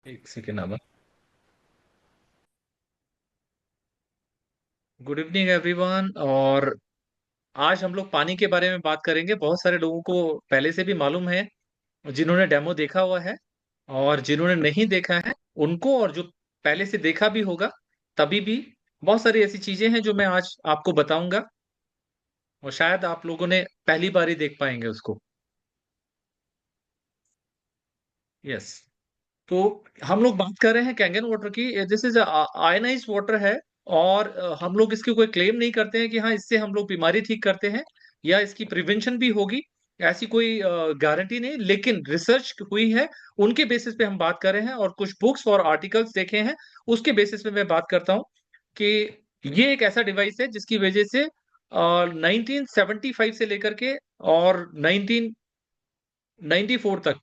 एक सेकेंड अब। Good evening everyone. और आज हम लोग पानी के बारे में बात करेंगे। बहुत सारे लोगों को पहले से भी मालूम है, जिन्होंने डेमो देखा हुआ है और जिन्होंने नहीं देखा है उनको, और जो पहले से देखा भी होगा तभी भी बहुत सारी ऐसी चीजें हैं जो मैं आज आपको बताऊंगा, और शायद आप लोगों ने पहली बार ही देख पाएंगे उसको। यस। तो हम लोग बात कर रहे हैं कैंगन वाटर की। दिस इज आयनाइज वाटर है। और हम लोग इसकी कोई क्लेम नहीं करते हैं कि हाँ इससे हम लोग बीमारी ठीक करते हैं या इसकी प्रिवेंशन भी होगी। ऐसी कोई गारंटी नहीं, लेकिन रिसर्च हुई है, उनके बेसिस पे हम बात कर रहे हैं और कुछ बुक्स और आर्टिकल्स देखे हैं, उसके बेसिस पे मैं बात करता हूँ कि ये एक ऐसा डिवाइस है जिसकी वजह से 1975 से लेकर के और 1994 तक,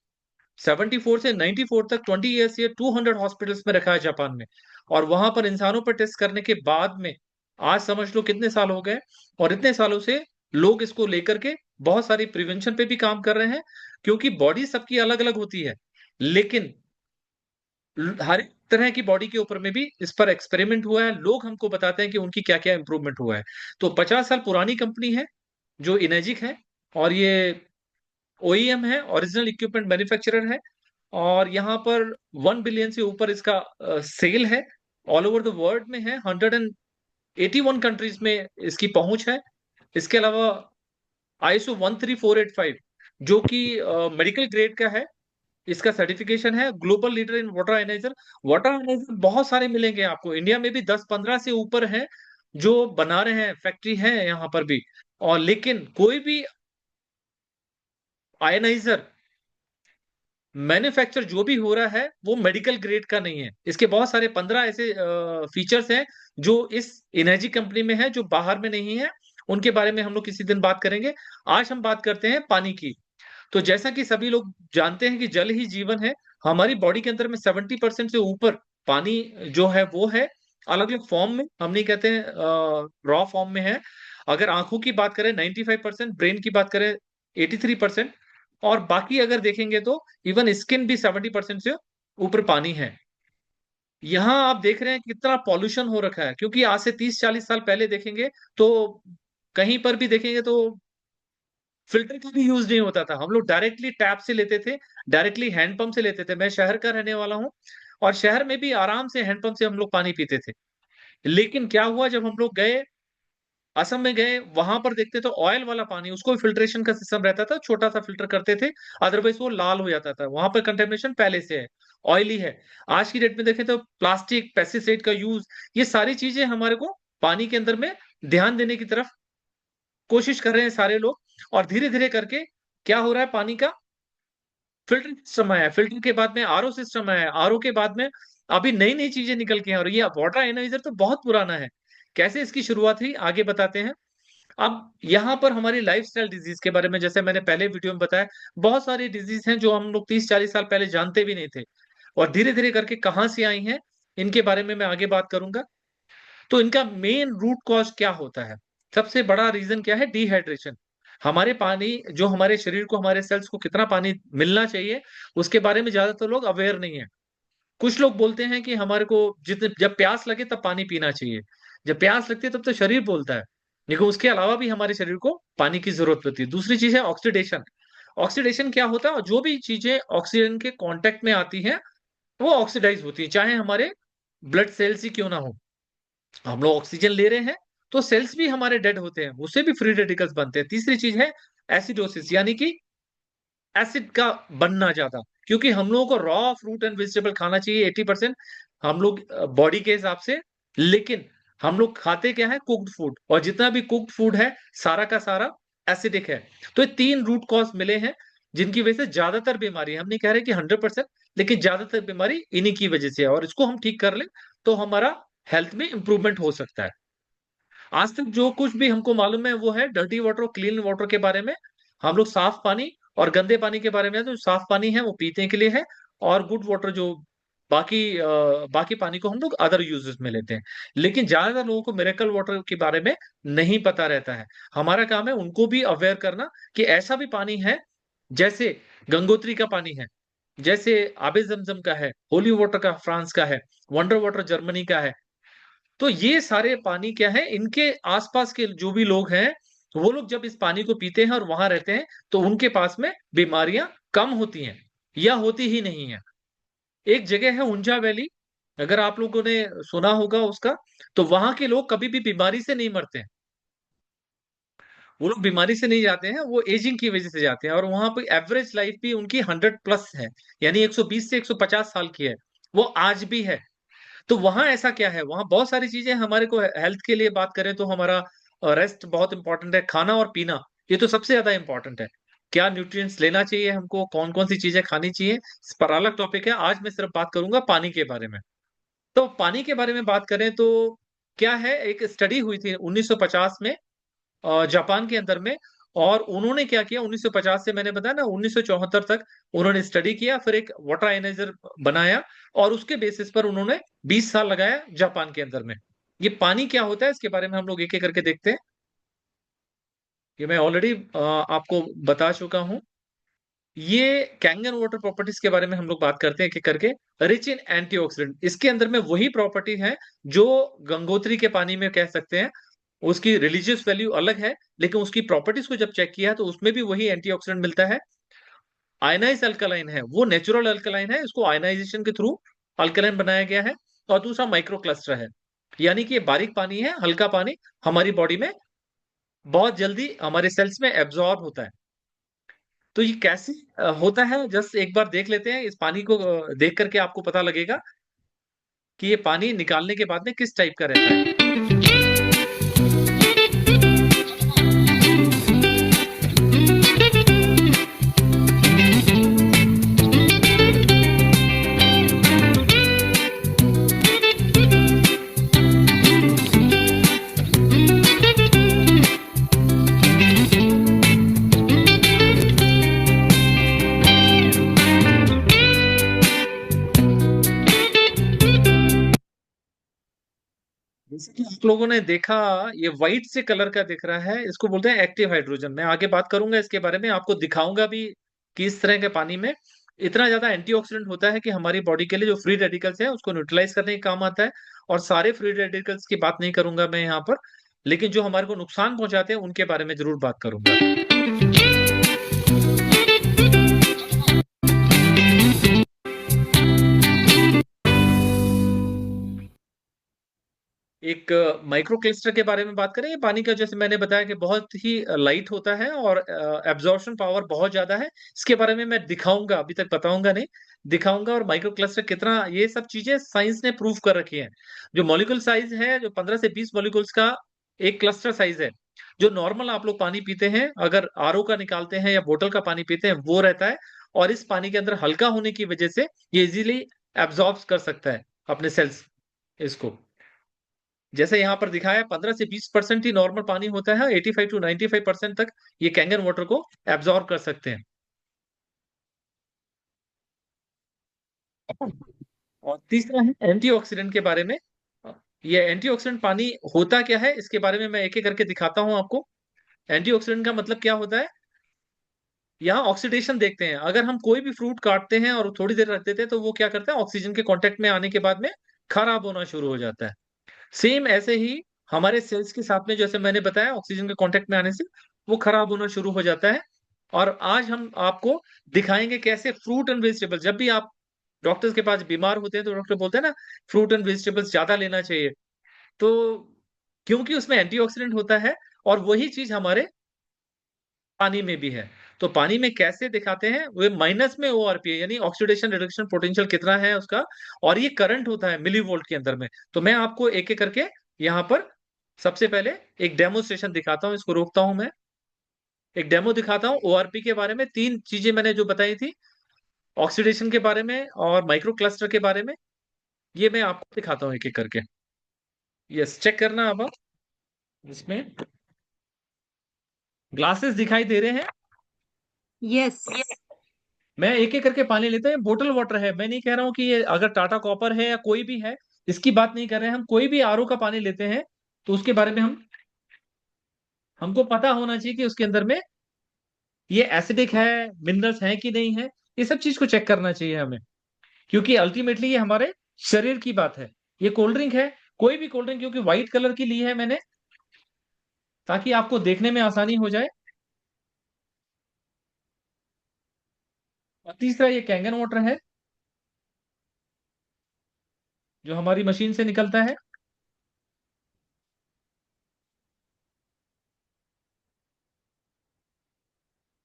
74 से 94 तक 20 ईयर्स ये 200 हॉस्पिटल्स में रखा है जापान में। और वहां पर इंसानों पर टेस्ट करने के बाद में आज समझ लो कितने साल हो गए, और इतने सालों से लोग इसको लेकर के बहुत सारी प्रिवेंशन पे भी काम कर रहे हैं, क्योंकि बॉडी सबकी अलग अलग होती है। लेकिन हर एक तरह की बॉडी के ऊपर में भी इस पर एक्सपेरिमेंट हुआ है, लोग हमको बताते हैं कि उनकी क्या क्या इंप्रूवमेंट हुआ है। तो 50 साल पुरानी कंपनी है जो इनेजिक है, और ये ओईएम है, ओरिजिनल इक्विपमेंट मैन्युफैक्चरर है। और यहाँ पर 1 बिलियन से ऊपर इसका सेल है। ऑल ओवर द वर्ल्ड में है, 181 कंट्रीज में इसकी पहुंच है। इसके अलावा आईएसओ 13485, जो कि मेडिकल ग्रेड का है, इसका सर्टिफिकेशन है। Global leader in water ionizer. Water ionizer बहुत सारे मिलेंगे आपको, इंडिया में भी 10-15 से ऊपर है जो बना रहे हैं, फैक्ट्री है यहाँ पर भी। और लेकिन कोई भी आयनाइजर मैन्युफैक्चर जो भी हो रहा है वो मेडिकल ग्रेड का नहीं है। इसके बहुत सारे 15 ऐसे फीचर्स हैं जो इस एनर्जी कंपनी में है, जो बाहर में नहीं है। उनके बारे में हम लोग किसी दिन बात करेंगे। आज हम बात करते हैं पानी की। तो जैसा कि सभी लोग जानते हैं कि जल ही जीवन है। हमारी बॉडी के अंदर में 70% से ऊपर पानी जो है वो है, अलग अलग फॉर्म में, हम नहीं कहते हैं रॉ फॉर्म में है। अगर आंखों की बात करें 95%, ब्रेन की बात करें 83%, और बाकी अगर देखेंगे तो इवन स्किन भी 70% से ऊपर पानी है। यहाँ आप देख रहे हैं कितना पॉल्यूशन हो रखा है, क्योंकि आज से 30-40 साल पहले देखेंगे तो कहीं पर भी देखेंगे तो फिल्टर का भी यूज नहीं होता था। हम लोग डायरेक्टली टैप से लेते थे, डायरेक्टली हैंडपंप से लेते थे। मैं शहर का रहने वाला हूँ, और शहर में भी आराम से हैंडपंप से हम लोग पानी पीते थे। लेकिन क्या हुआ, जब हम लोग गए, असम में गए, वहां पर देखते तो ऑयल वाला पानी, उसको फिल्ट्रेशन का सिस्टम रहता था, छोटा सा फिल्टर करते थे, अदरवाइज वो लाल हो जाता था। वहां पर कंटेमिनेशन पहले से है, ऑयली है। आज की डेट में देखें तो प्लास्टिक, पेस्टिसाइड का यूज, ये सारी चीजें हमारे को पानी के अंदर में ध्यान देने की तरफ कोशिश कर रहे हैं सारे लोग। और धीरे धीरे करके क्या हो रहा है, पानी का फिल्टर सिस्टम आया, फिल्टर के बाद में आरओ सिस्टम आया, आरओ के बाद में अभी नई नई चीजें निकल के हैं। और ये वाटर एनालाइजर तो बहुत पुराना है। कैसे इसकी शुरुआत हुई आगे बताते हैं। अब यहाँ पर हमारी लाइफस्टाइल डिजीज के बारे में, जैसे मैंने पहले वीडियो में बताया, बहुत सारी डिजीज हैं जो हम लोग 30-40 साल पहले जानते भी नहीं थे, और धीरे धीरे करके कहाँ से आई हैं, इनके बारे में मैं आगे बात करूंगा। तो इनका मेन रूट कॉज क्या होता है, सबसे बड़ा रीजन क्या है, डिहाइड्रेशन। हमारे पानी, जो हमारे शरीर को, हमारे सेल्स को कितना पानी मिलना चाहिए, उसके बारे में ज्यादातर लोग अवेयर नहीं है। कुछ लोग बोलते हैं कि हमारे को जितने, जब प्यास लगे तब पानी पीना चाहिए, जब प्यास लगती है तब तो शरीर बोलता है। लेकिन उसके अलावा भी हमारे शरीर को पानी की जरूरत होती है। दूसरी चीज है ऑक्सीडेशन। ऑक्सीडेशन क्या होता है, जो भी चीजें ऑक्सीजन के कांटेक्ट में आती हैं वो ऑक्सीडाइज होती है, चाहे हमारे ब्लड सेल्स ही क्यों ना हो। हम लोग ऑक्सीजन ले रहे हैं तो सेल्स भी हमारे डेड होते हैं, उससे भी फ्री रेडिकल्स बनते हैं। तीसरी चीज है एसिडोसिस, यानी कि एसिड का बनना ज्यादा, क्योंकि हम लोगों को रॉ फ्रूट एंड वेजिटेबल खाना चाहिए 80% हम लोग बॉडी के हिसाब से। लेकिन हम लोग खाते क्या है, कुक्ड फूड, और जितना भी कुक्ड फूड है सारा का सारा एसिडिक है। तो ये तीन रूट कॉज मिले हैं जिनकी वजह से ज्यादातर बीमारी, हम नहीं कह रहे कि 100%, लेकिन ज्यादातर बीमारी इन्हीं की वजह से है। और इसको हम ठीक कर लें तो हमारा हेल्थ में इंप्रूवमेंट हो सकता है। आज तक जो कुछ भी हमको मालूम है वो है डर्टी वाटर और क्लीन वाटर के बारे में। हम लोग साफ पानी और गंदे पानी के बारे में, तो साफ पानी है वो पीने के लिए है, और गुड वाटर जो बाकी बाकी पानी को हम लोग अदर यूजेस में लेते हैं। लेकिन ज्यादातर लोगों को मिरेकल वाटर के बारे में नहीं पता रहता है। हमारा काम है उनको भी अवेयर करना कि ऐसा भी पानी है, जैसे गंगोत्री का पानी है, जैसे आबे ज़मज़म का है, होली वाटर का फ्रांस का है, वंडर वाटर जर्मनी का है। तो ये सारे पानी क्या है, इनके आस-पास के जो भी लोग हैं, वो लोग जब इस पानी को पीते हैं और वहाँ रहते हैं, तो उनके पास में बीमारियाँ कम होती हैं या होती ही नहीं हैं। एक जगह है उंजा वैली, अगर आप लोगों ने सुना होगा उसका, तो वहाँ के लोग कभी भी बीमारी से नहीं मरते हैं। वो लोग बीमारी से नहीं जाते हैं, वो एजिंग की वज़ह से जाते हैं और वहाँ पे एवरेज लाइफ भी उनकी 100 प्लस है, यानी 120 से 150 साल की है। वो आज भी है। तो वहाँ ऐसा क्या है, वहाँ बहुत सारी चीज़ें हमारे को हेल्थ के लिए बात करें तो हमारा रेस्ट बहुत इम्पोर्टेंट है, खाना और पीना, ये तो सबसे ज़्यादा इम्पोर्टेंट है। क्या न्यूट्रिएंट्स लेना चाहिए हमको, कौन-कौन सी चीज़ें खानी चाहिए, इस पर अलग टॉपिक है। आज मैं सिर्फ बात करूँगा पानी के बारे में। तो पानी के बारे में बात करें तो क्या है, एक स्टडी हुई थी 1950 में जापान के अंदर में और उन्होंने क्या किया 1950 से मैंने बताया ना 1974 तक उन्होंने स्टडी किया, फिर एक वाटर आयनाइज़र बनाया और उसके बेसिस पर उन्होंने 20 साल लगाया जापान के अंदर में। ये पानी क्या होता है इसके बारे में हम लोग एक-एक करके देखते हैं। ये मैं ऑलरेडी आपको बता चुका हूँ। ये कैंगन वाटर प्रॉपर्टीज़ के बारे में हम लोग बात करते हैं एक-एक करके। रिच इन एंटीऑक्सीडेंट, इसके अंदर में वही प्रॉपर्टी है जो गंगोत्री के पानी में कह सकते हैं। उसकी रिलीजियस वैल्यू अलग है, लेकिन उसकी प्रॉपर्टीज़ को जब चेक किया तो उसमें भी वही एंटीऑक्सीडेंट मिलता है। आयनाइज़ अल्कलाइन है, वो नेचुरल अल्कलाइन है, इसको आयनाइज़ेशन के थ्रू अल्कलाइन बनाया गया है और दूसरा माइक्रो क्लस्टर है। यानी कि ये बारीक पानी है, हल्का पानी हमारी बॉडी में बहुत जल्दी हमारे सेल्स में एब्ज़ॉर्ब होता है। तो ये कैसे होता है जस्ट एक बार देख लेते हैं, इस पानी को देख कर के आपको पता लगेगा कि ये पानी निकालने के बाद में किस टाइप का रहता है। जैसे कि आप लोगों ने देखा, ये व्हाइट से कलर का दिख रहा है, इसको बोलते हैं एक्टिव हाइड्रोजन। मैं आगे बात करूँगा इसके बारे में, आपको दिखाऊँगा भी कि इस तरह के पानी में इतना ज़्यादा एंटीऑक्सीडेंट होता है कि हमारी बॉडी के लिए जो फ्री रेडिकल्स हैं, उसको न्यूट्रलाइज़ करने के काम आता है और सारे फ्री रेडिकल्स की बात नहीं करूँगा मैं यहाँ पर, लेकिन जो हमारे को नुकसान पहुँचाते हैं, उनके बारे में ज़रूर बात करूँगा। एक माइक्रो क्लस्टर के बारे में बात करें, ये पानी का जैसे मैंने बताया कि बहुत ही लाइट होता है और एब्ज़ॉर्प्शन पावर बहुत ज़्यादा है। इसके बारे में मैं दिखाऊँगा, अभी तक बताऊँगा नहीं, दिखाऊँगा और माइक्रो क्लस्टर कितना ये सब चीज़ें साइंस ने प्रूव कर रखी हैं। जो मॉलिक्यूल साइज़ है, जो 15 से 20 मॉलिक्यूल्स का एक क्लस्टर साइज़ है। जो नॉर्मल आप लोग पानी पीते हैं, अगर आरओ का निकालते हैं या बोतल का पानी पीते हैं, वो रहता है और इस पानी के अंदर हल्का होने की वज़ह से ये ईज़िली एब्ज़ॉर्ब कर सकता है अपने सेल्स इसको। जैसे यहाँ पर दिखाया है 15 से 20% ही नॉर्मल पानी होता है, 85 टू 95% तक ये कैंगन वाटर को एब्ज़ॉर्ब कर सकते हैं। और तीसरा है एंटीऑक्सीडेंट के बारे में। अ, ये एंटीऑक्सीडेंट पानी होता क्या है, इसके बारे में मैं एक-एक करके दिखाता हूँ आपको। एंटीऑक्सीडेंट का मतलब क्या होता है? यहाँ ऑक्सीडेशन देखते हैं, अगर हम कोई भी फ्रूट काटते हैं और थोड़ी देर रख देते हैं, तो वो क्या करता है ऑक्सीजन के कॉन्टैक्ट में आने के बाद में खराब होना शुरू हो जाता है। सेम ऐसे ही हमारे सेल्स के साथ में जैसे मैंने बताया ऑक्सीजन के कांटेक्ट में आने से वो खराब होना शुरू हो जाता है। और आज हम आपको दिखाएँगे कैसे फ्रूट एंड वेजिटेबल्स जब भी आप डॉक्टर्स के पास बीमार होते हैं तो डॉक्टर बोलते हैं ना फ्रूट एंड वेजिटेबल्स ज़्यादा लेना चाहिए। तो क्योंकि उसमें एंटीऑक्सीडेंट होता है और वही चीज़ हमारे पानी में भी है। तो पानी में कैसे दिखाते हैं? वो माइनस में ओआरपी है यानी ऑक्सीडेशन रिडक्शन पोटेंशियल कितना है उसका और ये करंट होता है मिलीवोल्ट के अंदर में। तो मैं आपको एक-एक करके यहाँ पर सबसे पहले एक डेमोंस्ट्रेशन दिखाता हूँ, इसको रोकता हूँ मैं। एक डेमो दिखाता हूँ ओआरपी के बारे में 3 चीज़ें मैंने जो बताई थी, ऑक्सीडेशन के बारे में और माइक्रो क्लस्टर के बारे में, ये मैं आपको दिखाता हूँ एक-एक करके। यस, चेक करना अब आप इसमें ग्लासेस दिखाई दे रहे हैं? यस। मैं एक-एक करके पानी लेते हैं, बोटल वाटर है। मैं नहीं कह रहा हूँ कि ये अगर टाटा कॉपर है या कोई भी है, इसकी बात नहीं कर रहे हैं हम। कोई भी आरओ का पानी लेते हैं, तो उसके बारे में हमको पता होना चाहिए कि उसके अंदर में ये एसिडिक है, मिनरल्स हैं कि नहीं है। ये सब चीज को चेक करना चाहिए हमें, क्योंकि अल्टीमेटली ये हमारे शरीर की बात है। ये कोल्ड ड्रिंक है, कोई भी कोल्ड ड्रिंक, क्योंकि व्हाइट कलर की ली है मैंने, ताकि आपको देखने में आसानी हो जाए। और तीसरा ये कैंगन वाटर है, जो हमारी मशीन से निकलता है।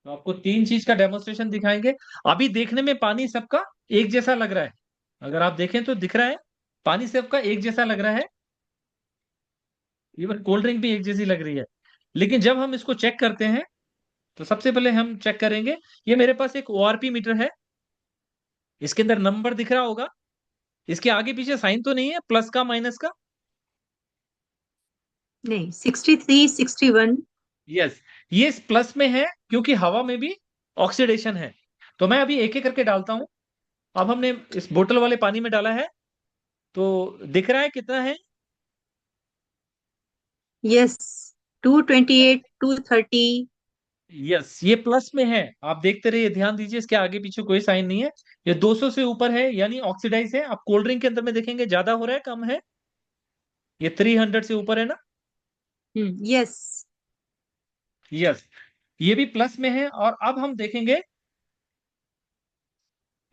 तो आपको तीन चीज का डेमोन्स्ट्रेशन दिखाएंगे। अभी देखने में पानी सबका एक जैसा लग रहा है, अगर आप देखें तो दिख रहा है, पानी सबका एक जैसा लग रहा है, इवन कोल्ड ड्रिंक भी एक जैसी लग रही है। लेकिन जब हम इसको चेक करते हैं, तो सबसे पहले हम चेक करेंगे, ये मेरे पास एक ओआरपी मीटर है, इसके अंदर नंबर दिख रहा होगा, इसके आगे पीछे साइन तो नहीं है प्लस का माइनस का? नहीं, 63, 61। यस, ये प्लस में है क्योंकि हवा में भी ऑक्सीडेशन है। तो मैं अभी एक एक करके डालता हूं। अब हमने इस बोतल वाले पानी में डाला है, तो दिख रहा है कितना है? यस, 228, 230। यस, ये प्लस में है। आप देखते रहिए, ध्यान दीजिए, इसके आगे पीछे कोई साइन नहीं है। ये 200 से ऊपर है, यानी ऑक्सीडाइज है। आप कोल्ड ड्रिंक के अंदर में देखेंगे ज्यादा हो रहा है कम है, ये 300 से ऊपर है ना? यस। यस, ये भी प्लस में है। और अब हम देखेंगे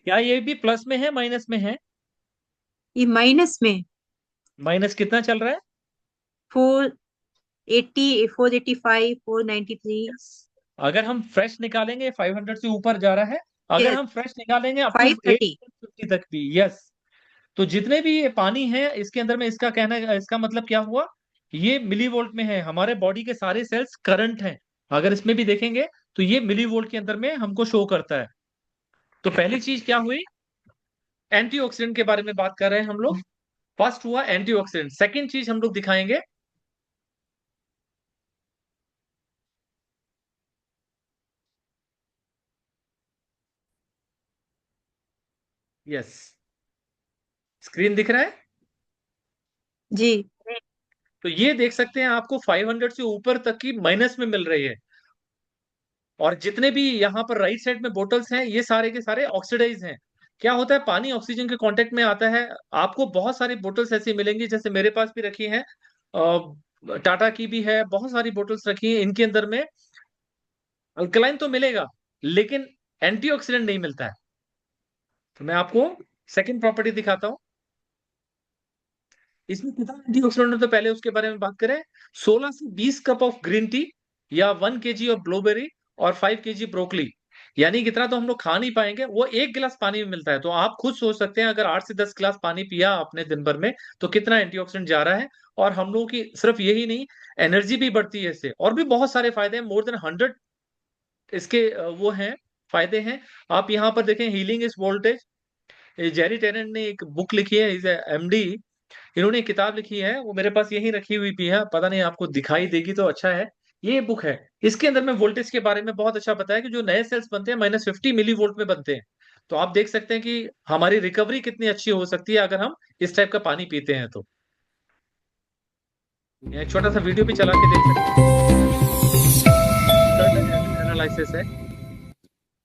क्या ये भी प्लस में है माइनस में है? ये माइनस में। माइनस कितना चल रहा है? 480, 485, 493। यस, अगर हम फ्रेश निकालेंगे 500 से ऊपर जा रहा है। अगर यस, हम फ्रेश निकालेंगे अप टू 530। 850 तक भी। यस, तो जितने भी ये पानी है इसके अंदर में, इसका कहना, इसका मतलब क्या हुआ, ये मिली वोल्ट में है। हमारे बॉडी के सारे सेल्स करंट हैं, अगर इसमें भी देखेंगे तो ये मिली वोल्ट के अंदर में हमको शो करता है। तो पहली चीज क्या हुई, एंटीऑक्सीडेंट के बारे में बात कर रहे हैं हम लोग। फर्स्ट हुआ एंटीऑक्सीडेंट। सेकंड चीज हम लोग दिखाएंगे, यस, स्क्रीन दिख रहा है? जी। तो ये देख सकते हैं आपको 500 से ऊपर तक की माइनस में मिल रही है। और जितने भी यहाँ पर राइट साइड में बोटल्स हैं, ये सारे के सारे ऑक्सीडाइज हैं। क्या होता है, पानी ऑक्सीजन के कांटेक्ट में आता है। आपको बहुत सारी बोटल्स ऐसी मिलेंगी, जैसे मेरे पास भी रखी है, टाटा की भी है, बहुत सारी बोटल्स रखी है। इनके अंदर में अल्कलाइन तो मिलेगा, लेकिन एंटीऑक्सीडेंट नहीं मिलता है। तो मैं आपको सेकंड प्रॉपर्टी दिखाता हूँ। इसमें कितना एंटीऑक्सीडेंट है, तो पहले उसके बारे में बात करें। 16 से 20 कप ऑफ ग्रीन टी, या 1 kg ऑफ ब्लूबेरी, और 5 kg ब्रोकली, यानी कितना तो हम लोग खा नहीं पाएंगे, वो एक गिलास पानी में मिलता है। तो आप खुद सोच सकते हैं, अगर 8 से 10 गिलास पानी पिया आपने दिन भर में, तो कितना एंटीऑक्सीडेंट जा रहा है। और हम लोगों की सिर्फ यही नहीं, एनर्जी भी बढ़ती है इससे, और भी बहुत सारे फायदे हैं। मोर देन 100 इसके वो हैं, फायदे हैं। आप यहाँ पर देखें, healing is voltage, Jerry Tennant ने एक बुक लिखी है, इज एमडी, इन्होंने एक किताब लिखी है, वो मेरे पास यही रखी हुई भी है, पता नहीं आपको दिखाई देगी तो अच्छा है। ये बुक है, इसके अंदर में वोल्टेज के बारे में बहुत अच्छा बताया कि जो नए सेल्स बनते हैं -50 मिली वोल्ट में बनते हैं। तो आप देख सकते हैं कि हमारी रिकवरी कितनी अच्छी हो सकती है अगर हम इस टाइप का पानी पीते हैं। तो यहाँ एक छोटा सा वीडियो भी चला के देख सकते हैं, एनालिसिस है।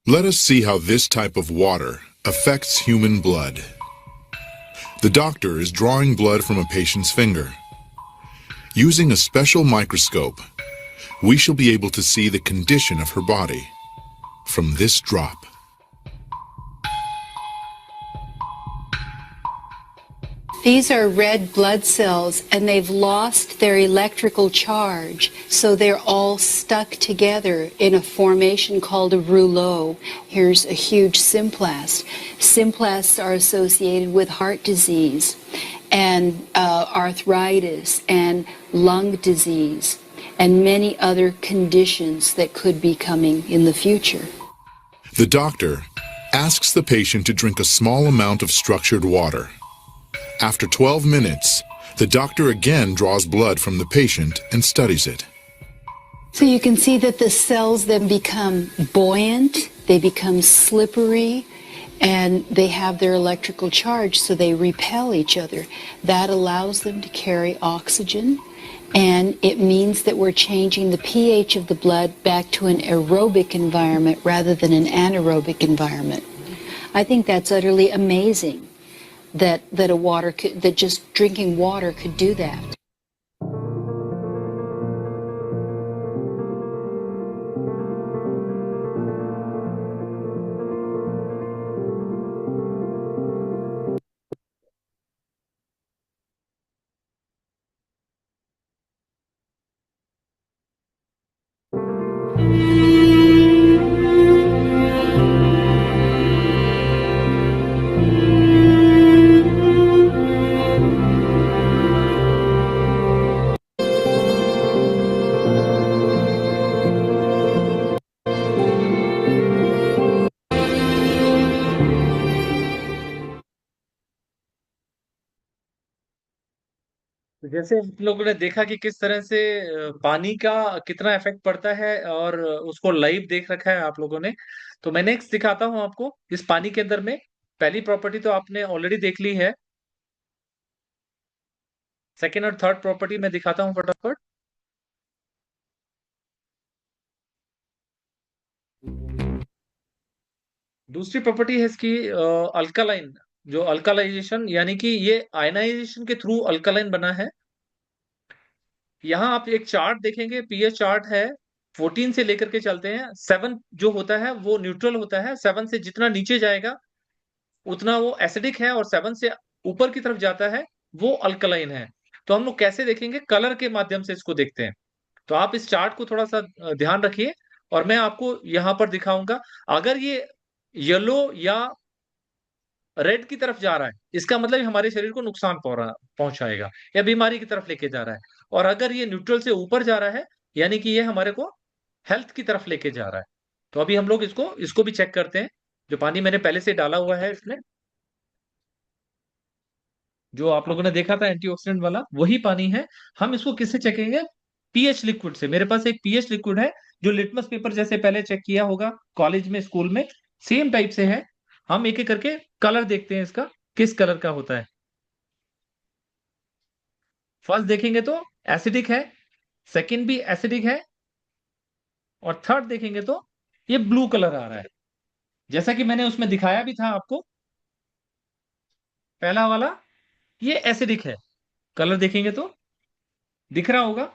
Let us see how this type of water affects human blood. The doctor is drawing blood from a patient's finger. Using a special microscope, we shall be able to see the condition of her body from this drop. These are red blood cells, and they've lost their electrical charge, so they're all stuck together in a formation called a rouleau. Here's a huge symplast. Symplasts are associated with heart disease and arthritis and lung disease and many other conditions that could be coming in the future. The doctor asks the patient to drink a small amount of structured water. After 12 minutes, the doctor again draws blood from the patient and studies it. So you can see that the cells then become buoyant, they become slippery, and they have their electrical charge, so they repel each other. That allows them to carry oxygen, and it means that we're changing the pH of the blood back to an aerobic environment rather than an anaerobic environment. I think that's utterly amazing that just drinking water could do that. तो जैसे आप लोगों ने देखा कि किस तरह से पानी का कितना इफेक्ट पड़ता है और उसको लाइव देख रखा है आप लोगों ने। तो मैं नेक्स्ट दिखाता हूं आपको इस पानी के अंदर में। पहली प्रॉपर्टी तो आपने ऑलरेडी देख ली है। सेकेंड और थर्ड प्रॉपर्टी मैं दिखाता हूं फटाफट। दूसरी प्रॉपर्टी है इसकी अल्कालाइन। जो अल्कालाइजेशन यानी कि ये आयनाइजेशन के थ्रू अल्कालाइन बना है। यहाँ आप एक चार्ट देखेंगे, पीएच चार्ट है। 14 से लेकर के चलते हैं। 7 जो होता है वो न्यूट्रल होता है। 7 से जितना नीचे जाएगा उतना वो एसिडिक है, और 7 से ऊपर की तरफ जाता है वो अल्कलाइन है। तो हम लोग कैसे देखेंगे? कलर के माध्यम से इसको देखते हैं। तो आप इस चार्ट को थोड़ा सा ध्यान रखिए, और मैं आपको यहां पर दिखाऊंगा। अगर ये येलो या रेड की तरफ जा रहा है, इसका मतलब ये हमारे शरीर को नुकसान पहुंचाएगा या बीमारी की तरफ लेके जा रहा है। और अगर ये न्यूट्रल से ऊपर जा रहा है, यानी कि ये हमारे को हेल्थ की तरफ लेके जा रहा है। तो अभी हम लोग इसको इसको भी चेक करते हैं। जो पानी मैंने पहले से डाला हुआ है इसमें, जो आप लोगों ने देखा था एंटीऑक्सीडेंट वाला, वही पानी है। हम इसको किससे चेकेंगे? पीएच लिक्विड से। मेरे पास एक पीएच लिक्विड है, जो लिटमस पेपर जैसे पहले चेक किया होगा कॉलेज में, स्कूल में, सेम टाइप से है। हम एक एक करके कलर देखते हैं इसका, किस कलर का होता है। फर्स्ट देखेंगे तो एसिडिक है, सेकंड भी एसिडिक है, और थर्ड देखेंगे तो ये ब्लू कलर आ रहा है, जैसा कि मैंने उसमें दिखाया भी था आपको। पहला वाला ये एसिडिक है, कलर देखेंगे तो दिख रहा होगा।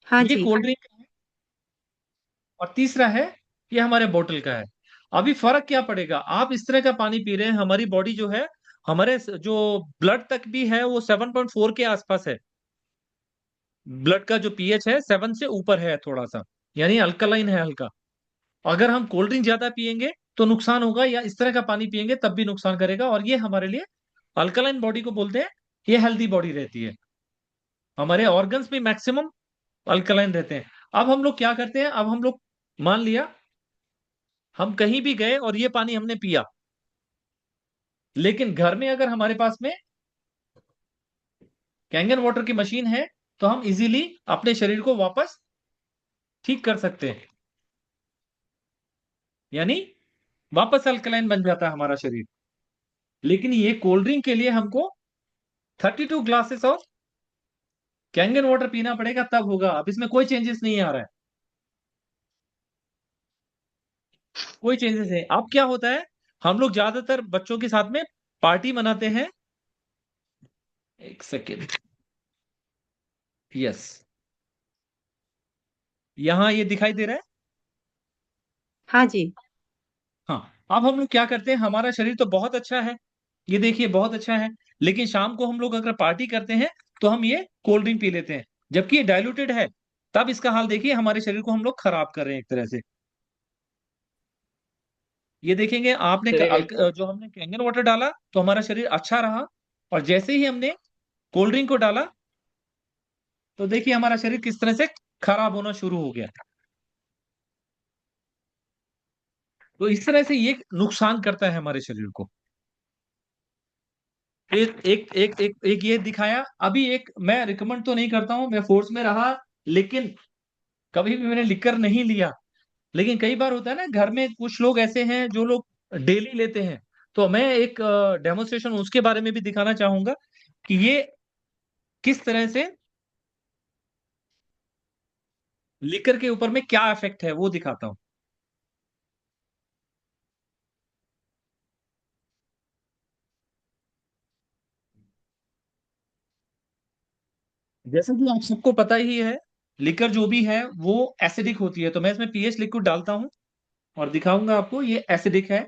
हाँ ये जी। कोल्ड ड्रिंक है, और तीसरा है ये हमारे बोतल का है। अभी फर्क क्या पड़ेगा? आप इस तरह का पानी पी रहे हैं, हमारी बॉडी जो है, हमारे जो ब्लड तक भी है वो 7.4 के आसपास है। ब्लड का जो पीएच है 7 से ऊपर है थोड़ा सा, यानी अल्कलाइन है हल्का। अगर हम कोल्ड ड्रिंक ज्यादा पिएंगे तो नुकसान होगा, या इस तरह का पानी पिएंगे तब भी नुकसान करेगा। और ये हमारे लिए अल्कलाइन बॉडी को बोलते हैं, ये हेल्दी बॉडी रहती है। हमारे ऑर्गन्स भी मैक्सिमम अल्कलाइन रहते हैं। अब हम लोग क्या करते हैं? अब हम लोग, मान लिया हम कहीं भी गए और ये पानी हमने पिया, लेकिन घर में अगर हमारे पास में कैंगन वाटर की मशीन है, तो हम इजीली अपने शरीर को वापस ठीक कर सकते हैं, यानी वापस अल्कलाइन बन जाता है हमारा शरीर। लेकिन ये कोल्ड ड्रिंक के लिए हमको 32 ग्लासेस ऑफ कैंगन वाटर पीना पड़ेगा, तब होगा। अब इसमें कोई चेंजेस नहीं आ रहा है, कोई चेंजेस है। अब क्या होता है, हम लोग ज्यादातर बच्चों के साथ में पार्टी मनाते हैं। एक सेकेंड, यस, यहां ये दिखाई दे रहा है। हाँ जी। हाँ, अब हम लोग क्या करते हैं, हमारा शरीर तो बहुत अच्छा है, ये देखिए बहुत अच्छा है, लेकिन शाम को हम लोग अगर पार्टी करते हैं तो हम ये कोल्ड ड्रिंक पी लेते हैं, जबकि ये डाइल्यूटेड है। तब इसका हाल देखिए, हमारे शरीर को हम लोग खराब कर रहे हैं एक तरह से। ये देखेंगे आपने जो हमने कैंगन वाटर डाला तो हमारा शरीर अच्छा रहा, और जैसे ही हमने कोल्ड ड्रिंक को डाला तो देखिए हमारा शरीर किस तरह से खराब होना शुरू हो गया। तो इस तरह से ये नुकसान करता है हमारे शरीर को। एक एक एक एक एक ये दिखाया। अभी एक मैं रिकमेंड तो नहीं करता हूं, मैं फोर्स में रहा, लेकिन कभी भी मैंने लिकर नहीं लिया। लेकिन कई बार होता है ना, घर में कुछ लोग ऐसे हैं जो लोग डेली लेते हैं। तो मैं एक डेमोन्स्ट्रेशन उसके बारे में भी दिखाना चाहूंगा कि ये किस तरह से लिकर के ऊपर में क्या इफेक्ट है, वो दिखाता हूं। जैसा कि आप सबको पता ही है, लिकर जो भी है वो एसिडिक होती है। तो मैं इसमें पीएच लिक्विड डालता हूं और दिखाऊंगा आपको, ये एसिडिक है।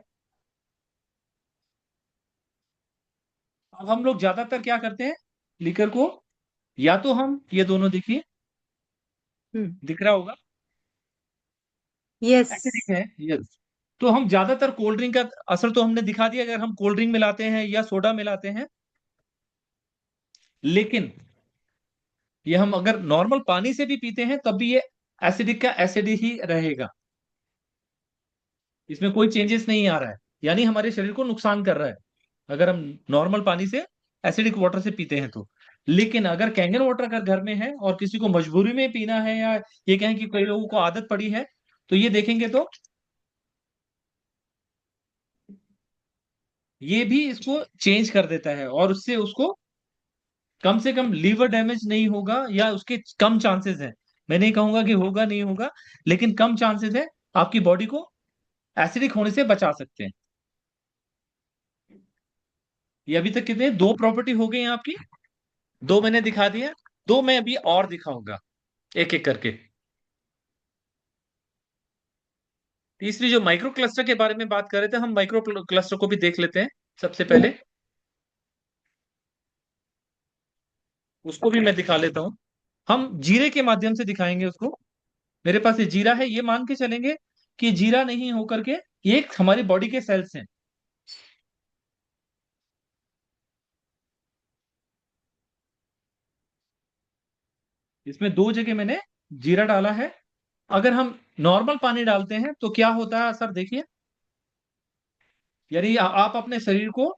अब हम लोग ज्यादातर क्या करते हैं, लिकर को या तो हम ये दोनों देखिए, हम्म। दिख रहा होगा, यस। एसिडिक है, यस। तो हम ज्यादातर कोल्ड ड्रिंक का असर तो हमने दिखा दिया, अगर हम कोल्ड ड्रिंक मिलाते हैं या सोडा मिलाते हैं। लेकिन ये हम अगर नॉर्मल पानी से भी पीते हैं तब भी ये एसिडिक का एसिड ही रहेगा, इसमें कोई चेंजेस नहीं आ रहा है, यानी हमारे शरीर को नुकसान कर रहा है अगर हम नॉर्मल पानी से एसिडिक वाटर से पीते हैं तो। लेकिन अगर कैंगन वाटर अगर घर में है और किसी को मजबूरी में पीना है, या ये कहें कि कई लोगों को आदत पड़ी है, तो ये देखेंगे तो ये भी इसको चेंज कर देता है, और उससे उसको कम से कम लीवर डैमेज नहीं होगा, या उसके कम चांसेस है। मैं नहीं कहूंगा कि होगा, नहीं होगा, लेकिन कम चांसेस है आपकी बॉडी को एसिडिक होने से बचा सकते हैं। ये अभी तक कितने, दो प्रॉपर्टी हो गई हैं आपकी, दो मैंने दिखा दिया, दो मैं अभी और दिखाऊंगा एक एक करके। तीसरी जो माइक्रो क्लस्टर के बारे में बात कर रहे थे, हम माइक्रो क्लस्टर को भी देख लेते हैं सबसे पहले, उसको भी मैं दिखा लेता हूं। हम जीरे के माध्यम से दिखाएंगे उसको। मेरे पास ये जीरा है, ये मान के चलेंगे कि जीरा नहीं होकर के ये एक हमारी बॉडी के सेल्स हैं। इसमें दो जगह मैंने जीरा डाला है। अगर हम नॉर्मल पानी डालते हैं तो क्या होता है सर, देखिए, यानी आप अपने शरीर को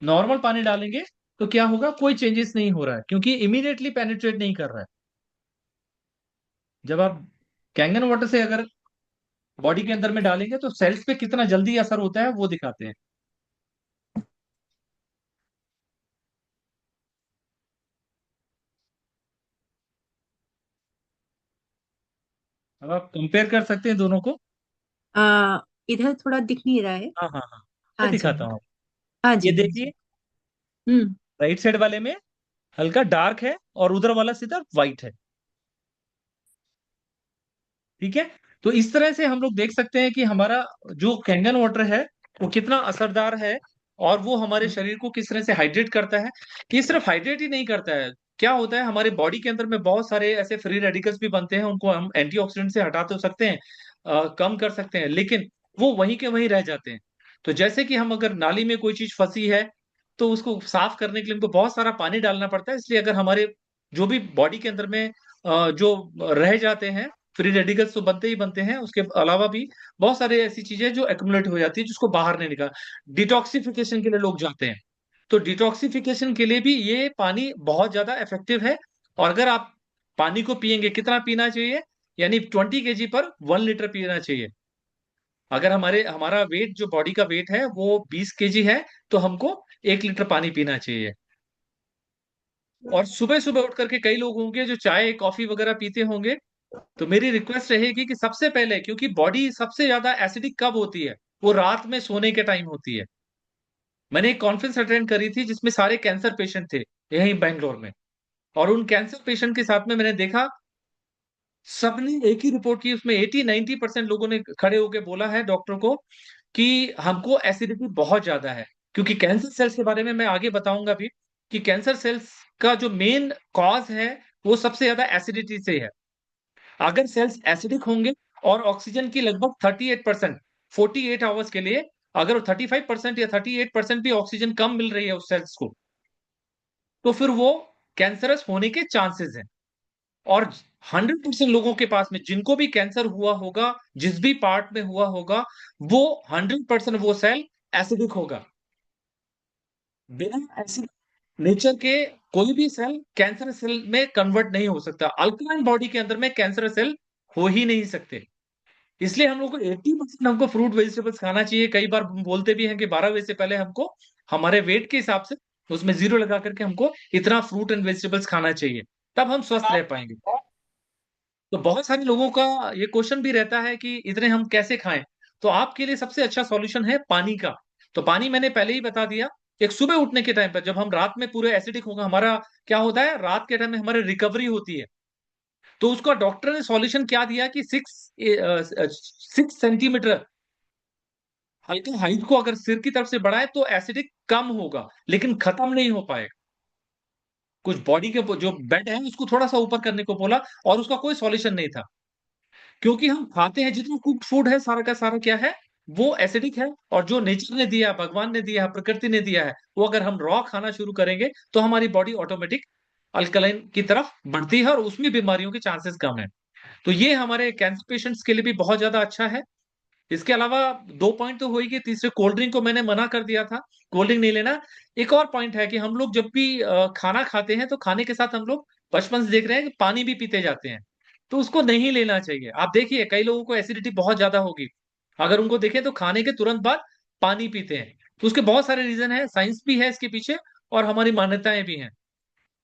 नॉर्मल पानी डालेंगे तो क्या होगा, कोई चेंजेस नहीं हो रहा है, क्योंकि इमीडिएटली पेनिट्रेट नहीं कर रहा है। जब आप कैंगन वाटर से अगर बॉडी के अंदर में डालेंगे तो सेल्स पे कितना जल्दी असर होता है वो दिखाते हैं। अब आप कंपेयर कर सकते हैं दोनों को। इधर थोड़ा दिख नहीं रहा है। हाँ हाँ हाँ, मैं हाँ जी। दिखाता हूँ। हाँ ये जी। हाँ जी। देखिए, हम्म। राइट साइड वाले में हल्का डार्क है और उधर वाला सीधा व्हाइट है। ठीक है, तो इस तरह से हम लोग देख सकते हैं कि हमारा जो कैंगन वाटर है वो कितना असरदार है, और वो हमारे शरीर को किस तरह से हाइड्रेट करता है। कि सिर्फ हाइड्रेट ही नहीं करता है, क्या होता है हमारे बॉडी के अंदर में बहुत सारे ऐसे फ्री रेडिकल्स भी बनते हैं, उनको हम एंटीऑक्सीडेंट से हटा तो सकते हैं, कम कर सकते हैं, लेकिन वो वहीं के वहीं रह जाते हैं। तो जैसे कि हम अगर नाली में कोई चीज फंसी है तो उसको साफ करने के लिए हमको बहुत सारा पानी डालना पड़ता है, इसलिए अगर हमारे जो भी बॉडी के अंदर में जो रह जाते हैं, फ्री रेडिकल्स तो बनते ही बनते हैं, उसके अलावा भी बहुत सारे ऐसी चीजें जो एक्युमुलेट हो जाती है जिसको बाहर नहीं निकाल, डिटॉक्सिफिकेशन के लिए लोग जाते हैं। तो डिटॉक्सिफिकेशन के लिए भी ये पानी बहुत ज्यादा इफेक्टिव है। और अगर आप पानी को पिएंगे, कितना पीना चाहिए, यानी 20 kg पर 1 लीटर पीना चाहिए। अगर हमारे हमारा वेट, जो बॉडी का वेट है वो 20 kg है, तो हमको 1 लीटर पानी पीना चाहिए। और सुबह सुबह उठ करके कई लोग होंगे जो चाय कॉफी वगैरह पीते होंगे, तो मेरी रिक्वेस्ट रहेगी कि सबसे पहले, क्योंकि बॉडी सबसे ज्यादा एसिडिक कब होती है, वो रात में सोने के टाइम होती है। मैंने एक कॉन्फ्रेंस अटेंड करी थी जिसमें सारे कैंसर पेशेंट थे, यहीं बैंगलोर में। और उन कैंसर पेशेंट के साथ में मैंने देखा, सबने एक ही रिपोर्ट की, उसमें 80-90% लोगों ने खड़े होकर बोला है डॉक्टर को कि हमको एसिडिटी बहुत ज्यादा है। क्योंकि कैंसर सेल्स के बारे में मैं आगे बताऊंगा भी, कि कैंसर सेल्स का जो मेन कॉज है वो सबसे ज्यादा एसिडिटी से है। अगर सेल्स एसिडिक होंगे और ऑक्सीजन की लगभग 38%, 48 आवर्स के लिए अगर 35% या 38% भी ऑक्सीजन कम मिल रही है उस सेल्स को, तो फिर वो कैंसरस होने के चांसेस हैं। और 100% लोगों के पास में जिनको भी कैंसर हुआ होगा, जिस भी पार्ट में हुआ होगा, वो 100% वो सेल एसिडिक होगा। बिना एसिड नेचर के कोई भी सेल कैंसर सेल में कन्वर्ट नहीं हो सकता। अल्कलाइन बॉडी के अंदर में कैंसर सेल हो ही नहीं सकते। इसलिए हम लोग को 80% हमको फ्रूट वेजिटेबल्स खाना चाहिए। कई बार हम बोलते भी हैं कि 12 बजे से पहले हमको हमारे वेट के हिसाब से उसमें जीरो लगा करके हमको इतना फ्रूट एंड वेजिटेबल्स खाना चाहिए, तब हम स्वस्थ रह पाएंगे। तो बहुत सारे लोगों का ये क्वेश्चन भी रहता है कि इतने हम कैसे खाएं। तो आपके लिए सबसे अच्छा सॉल्यूशन है पानी का। तो पानी मैंने पहले ही बता दिया एक सुबह उठने के टाइम पर जब हम रात में पूरे एसिडिक होगा, हमारा क्या होता है, रात के टाइम में हमारी रिकवरी होती है। तो उसका डॉक्टर ने सॉल्यूशन क्या दिया कि 6 सेंटीमीटर हल्का हाइट को अगर सिर की तरफ से बढ़ाए तो एसिडिक कम होगा, लेकिन खत्म नहीं हो पाएगा। कुछ बॉडी के जो बेड है उसको थोड़ा सा ऊपर करने को बोला, और उसका कोई सॉल्यूशन नहीं था। क्योंकि हम खाते हैं जितना कुक्ड फूड है, सारा का सारा क्या है, वो एसिडिक है। और जो नेचर ने दिया, भगवान ने दिया है, प्रकृति ने दिया है, वो अगर हम रॉ खाना शुरू करेंगे तो हमारी बॉडी ऑटोमेटिक अल्कलाइन की तरफ बढ़ती है और उसमें बीमारियों के चांसेस कम है। तो ये हमारे कैंसर पेशेंट्स के लिए भी बहुत ज्यादा अच्छा है। इसके अलावा 2 पॉइंट तो हो ही गए। तीसरे, कोल्ड ड्रिंक को मैंने मना कर दिया था, कोल्ड ड्रिंक नहीं लेना। एक और पॉइंट है कि हम लोग जब भी खाना खाते हैं तो खाने के साथ हम लोग बचपन से देख रहे हैं कि पानी भी पीते जाते हैं, तो उसको नहीं लेना चाहिए। आप देखिए कई लोगों को एसिडिटी बहुत ज्यादा होगी, अगर उनको देखें तो खाने के तुरंत बाद पानी पीते हैं। तो उसके बहुत सारे रीजन है, साइंस भी है इसके पीछे और हमारी मान्यताएं भी हैं।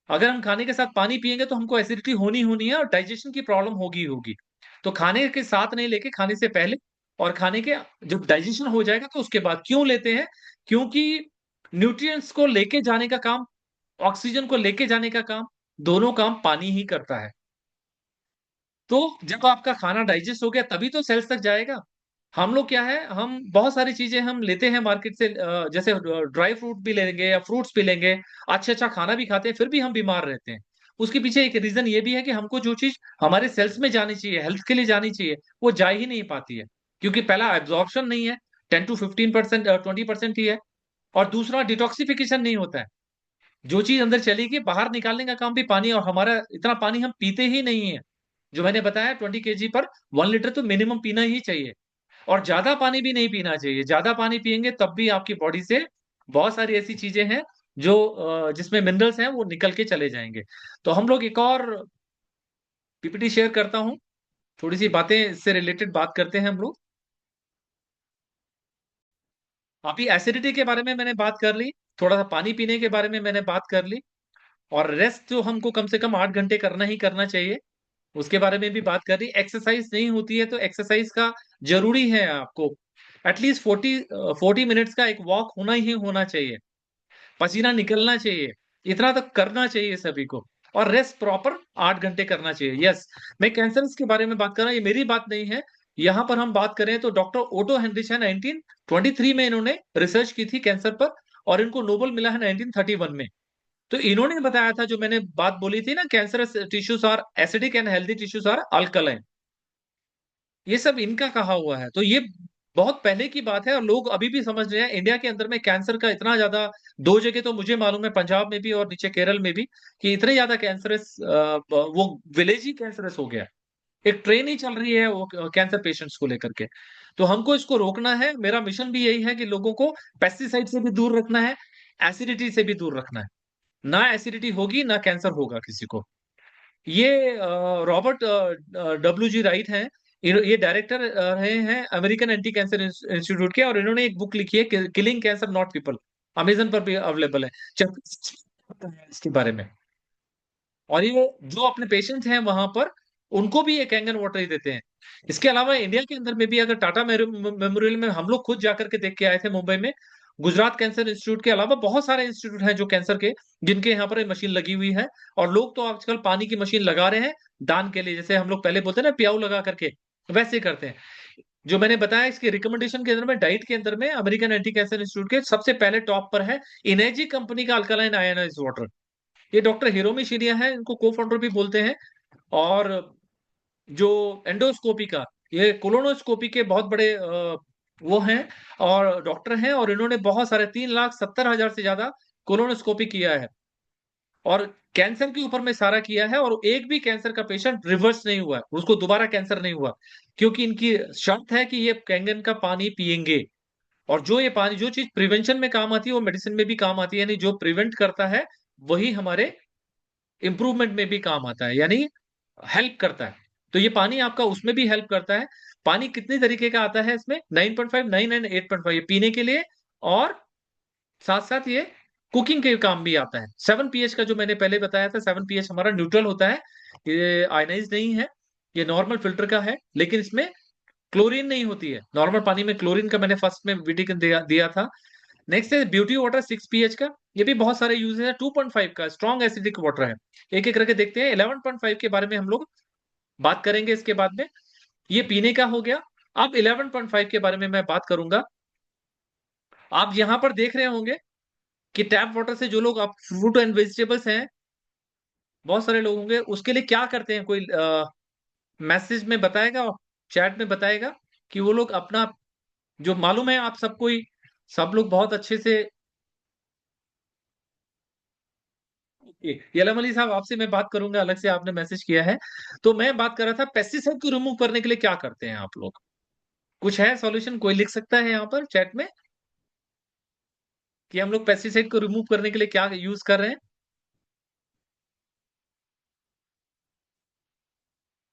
अगर हम खाने के साथ पानी पिएंगे तो हमको एसिडिटी होनी होनी है और डाइजेशन की प्रॉब्लम होगी होगी। तो खाने के साथ नहीं लेके, खाने से पहले और खाने के जब डाइजेशन हो जाएगा तो उसके बाद क्यों लेते हैं, क्योंकि न्यूट्रिएंट्स को लेके जाने का काम, ऑक्सीजन को लेके जाने का काम, दोनों काम पानी ही करता है। तो जब आपका खाना डाइजेस्ट हो गया तभी तो सेल्स तक जाएगा। हम लोग क्या है, हम बहुत सारी चीजें हम लेते हैं मार्केट से, जैसे ड्राई फ्रूट भी लेंगे या फ्रूट्स भी लेंगे, अच्छा अच्छा खाना भी खाते हैं, फिर भी हम बीमार रहते हैं। उसके पीछे एक रीजन ये भी है कि हमको जो चीज हमारे सेल्स में जानी चाहिए, हेल्थ के लिए जानी चाहिए, वो जा ही नहीं पाती है। क्योंकि पहला एब्जॉर्प्शन नहीं है, 10 to 15%, 20% ही है। और दूसरा डिटॉक्सिफिकेशन नहीं होता है। जो चीज अंदर चलेगी बाहर निकालने का काम भी पानी, और हमारा इतना पानी हम पीते ही नहीं है। जो मैंने बताया 20 kg पर 1 लीटर तो मिनिमम पीना ही चाहिए। और ज्यादा पानी भी नहीं पीना चाहिए। ज्यादा पानी पिएंगे तब भी आपकी बॉडी से बहुत सारी ऐसी चीजें हैं जो जिसमें मिनरल्स हैं वो निकल के चले जाएंगे। तो हम लोग एक और पीपीटी शेयर करता हूं, थोड़ी सी बातें इससे रिलेटेड बात करते हैं हम लोग। अभी एसिडिटी के बारे में मैंने बात कर ली, थोड़ा सा पानी पीने के बारे में मैंने बात कर ली, और रेस्ट जो हमको कम से कम 8 घंटे करना ही करना चाहिए, उसके बारे में भी बात कर ली। एक्सरसाइज नहीं होती है तो एक्सरसाइज का जरूरी है आपको, एटलीस्ट 40 मिनट्स का एक वॉक होना ही होना चाहिए। पसीना निकलना चाहिए, इतना तक करना चाहिए सभी को। और रेस्ट प्रॉपर 8 घंटे करना चाहिए। यस, मैं कैंसर के बारे में बात कर रहा हूं, ये मेरी बात नहीं है। यहां पर हम बात करें तो डॉक्टर ओटो हेनरिच है, 1923 में इन्होंने रिसर्च की थी कैंसर पर, और इनको नोबेल मिला है 1931 में। तो इन्होंने बताया था, जो मैंने बात बोली थी ना, cancerous tissues are acidic and healthy tissues are alkaline, ये सब इनका कहा हुआ है। तो ये बहुत पहले की बात है और लोग अभी भी समझ रहे हैं। इंडिया के अंदर में कैंसर का इतना ज्यादा, 2 जगह तो मुझे मालूम है, पंजाब में भी और नीचे केरल में भी, कि इतने ज्यादा कैंसरस, वो विलेज ही कैंसरस हो गया। एक ट्रेन ही चल रही है वो कैंसर पेशेंट्स को लेकर के। तो हमको इसको रोकना है। मेरा मिशन भी यही है कि लोगों को पेस्टिसाइड से भी दूर रखना है, एसिडिटी से भी दूर रखना है। ना एसिडिटी होगी ना कैंसर होगा किसी को। ये रॉबर्ट डब्ल्यू जी राइट हैं, ये डायरेक्टर रहे हैं अमेरिकन एंटी कैंसर इंस्टीट्यूट के, और इन्होंने एक बुक लिखी है, killing cancer not people, Amazon पर भी अवेलेबल है। इसके बारे में। और ये जो अपने पेशेंट हैं वहां पर, उनको भी ये कैंगन वाटर ही देते हैं। इसके अलावा इंडिया के अंदर में भी, अगर टाटा मेमोरियल में हम लोग खुद जाकर के देख के आए थे मुंबई में, गुजरात कैंसर इंस्टीट्यूट के अलावा बहुत सारे इंस्टीट्यूट हैं जो कैंसर के, जिनके यहाँ पर मशीन लगी हुई है। और लोग तो आजकल पानी की मशीन लगा रहे हैं दान के लिए, जैसे हम लोग पहले बोलते हैं ना प्याऊ लगा करके, वैसे करते हैं। जो मैंने बताया इसके रिकमेंडेशन के अंदर में, डाइट के अंदर में, अमेरिकन एंटी कैंसर इंस्टीट्यूट के सबसे पहले टॉप पर है इनेजी कंपनी का अल्कलाइन आयनाइज्ड वाटर। ये डॉक्टर हिरोमी शिरिया है, इनको को फाउंडर भी बोलते हैं। और जो एंडोस्कोपी का, ये कोलोनोस्कोपी के बहुत बड़े वो हैं और डॉक्टर हैं, और इन्होंने बहुत सारे 3,70,000 से ज्यादा कोलोनोस्कोपी किया है, और कैंसर के ऊपर में सारा किया है। और एक भी कैंसर का पेशेंट रिवर्स नहीं हुआ है, उसको दोबारा कैंसर नहीं हुआ, क्योंकि इनकी शर्त है कि ये कैंगन का पानी पिएंगे। और जो ये पानी, जो चीज प्रिवेंशन में काम आती है वो मेडिसिन में भी काम आती है, यानी जो प्रिवेंट करता है वही हमारे इंप्रूवमेंट में भी काम आता है, यानी हेल्प करता है। तो ये पानी आपका उसमें भी हेल्प करता है। पानी कितने तरीके का आता है इसमें, 9.5, 9 एंड 8.5, ये पीने के लिए, और साथ साथ ये कुकिंग के काम भी आता है। 7 pH का जो मैंने पहले बताया था, 7 pH हमारा न्यूट्रल होता है, ये आयनाइज नहीं है, ये नॉर्मल फिल्टर का है, लेकिन इसमें क्लोरीन नहीं होती है। नॉर्मल पानी में क्लोरीन का मैंने फर्स्ट में वीडियो दिया था। नेक्स्ट है ब्यूटी वाटर 6 pH का, ये भी बहुत सारे यूजेस है। 2.5 का स्ट्रॉन्ग एसिडिक वाटर है। एक एक करके देखते हैं। 11.5 के बारे में हम लोग बात करेंगे इसके बाद में। ये पीने का हो गया। अब 11.5 के बारे में मैं बात करूंगा। आप यहां पर देख रहे होंगे कि टैप वाटर से जो लोग आप फ्रूट एंड वेजिटेबल्स हैं, बहुत सारे लोग होंगे, उसके लिए क्या करते हैं, कोई मैसेज में बताएगा, चैट में बताएगा कि वो लोग अपना, जो मालूम है आप सबको ही, सब लोग बहुत अच्छे से। यलम अली साहब, आपसे मैं बात करूंगा अलग से, आपने मैसेज किया है। तो मैं बात कर रहा था पेस्टिसाइड को रिमूव करने के लिए क्या करते हैं आप लोग, कुछ है सॉल्यूशन? कोई लिख सकता है यहाँ पर चैट में कि हम लोग पेस्टिसाइड को रिमूव करने के लिए क्या यूज कर रहे हैं?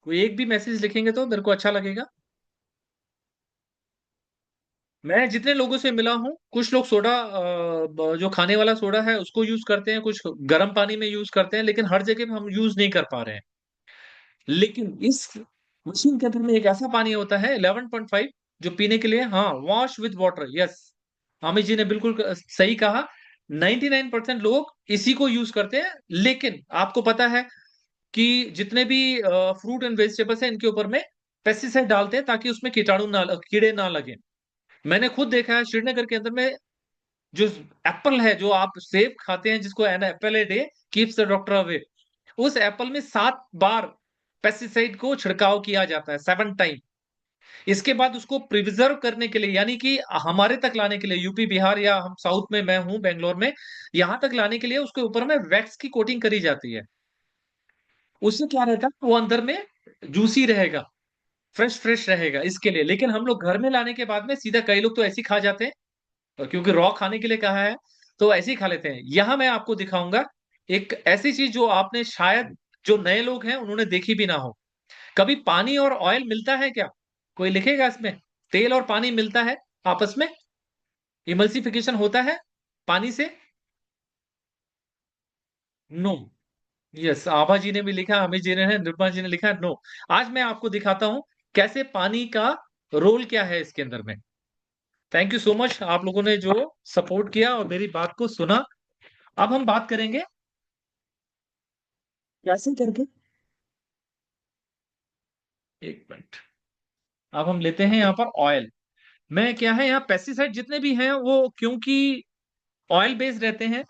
कोई एक भी मैसेज लिखेंगे तो मेरे को अच्छा लगेगा। मैं जितने लोगों से मिला हूं, कुछ लोग सोडा, जो खाने वाला सोडा है उसको यूज करते हैं, कुछ गर्म पानी में यूज करते हैं, लेकिन हर जगह में हम यूज नहीं कर पा रहे हैं। लेकिन इस मशीन के अंदर में एक ऐसा पानी होता है 11.5, जो पीने के लिए, हाँ, wash with water, yes, Aamir ji ने बिल्कुल सही कहा। 99% लोग इसी को यूज करते हैं। लेकिन आपको पता है कि जितने भी फ्रूट एंड वेजिटेबल्स हैं, इनके ऊपर में पेस्टिसाइड डालते हैं ताकि उसमें कीटाणु ना, कीड़े ना लगे। मैंने खुद देखा है श्रीनगर के अंदर में, जो एप्पल है, जो आप सेब खाते हैं, जिसको an apple a day keeps the doctor away, उस एप्पल में 7 बार पेस्टिसाइड को छिड़काव किया जाता है, 7 टाइम। इसके बाद उसको प्रिजर्व करने के लिए, यानी कि हमारे तक लाने के लिए, यूपी बिहार या हम साउथ में, मैं हूं बेंगलोर में, यहां तक लाने के लिए उसके ऊपर में वैक्स की कोटिंग करी जाती है। उससे क्या रहता है, वो अंदर में जूसी रहेगा, फ्रेश फ्रेश रहेगा, इसके लिए। लेकिन हम लोग घर में लाने के बाद में सीधा, कई लोग तो ऐसे ही खा जाते हैं, और क्योंकि रॉ खाने के लिए कहा है तो ऐसे ही खा लेते हैं। यहां मैं आपको दिखाऊंगा एक ऐसी चीज जो आपने शायद, जो नए लोग हैं उन्होंने देखी भी ना हो। कभी पानी और ऑयल मिलता है क्या? कोई लिखेगा इसमें, तेल और पानी मिलता है आपस में, इमल्सिफिकेशन होता है पानी से? नो। यस, आभा जी ने भी लिखा, अमित जी ने, निर्मा जी ने लिखा नो। आज मैं आपको दिखाता हूं कैसे पानी का रोल क्या है इसके अंदर में। थैंक यू सो मच आप लोगों ने जो सपोर्ट किया और मेरी बात को सुना। अब हम बात करेंगे कैसे करके, एक मिनट। अब हम लेते हैं यहाँ पर ऑयल। मैं क्या है, यहाँ पेस्टिसाइड जितने भी हैं वो क्योंकि ऑयल बेस्ड रहते हैं,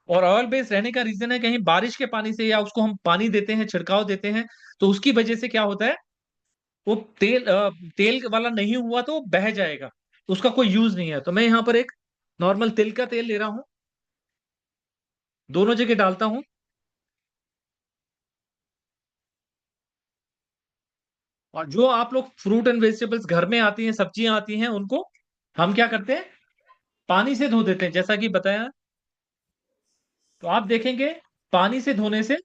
और ऑयल बेस्ड रहने का रीजन है, कहीं बारिश के पानी से या उसको हम पानी देते हैं, छिड़काव देते हैं, तो उसकी वजह से क्या होता है, वो तेल वाला नहीं हुआ तो वो बह जाएगा, उसका कोई यूज नहीं है। तो मैं यहाँ पर एक नॉर्मल तिल का तेल ले रहा हूं, दोनों जगह डालता हूं। और जो आप लोग फ्रूट एंड वेजिटेबल्स घर में आती हैं, सब्जियां आती हैं, उनको हम क्या करते हैं, पानी से धो देते हैं, जैसा कि बताया। तो आप देखेंगे पानी से धोने से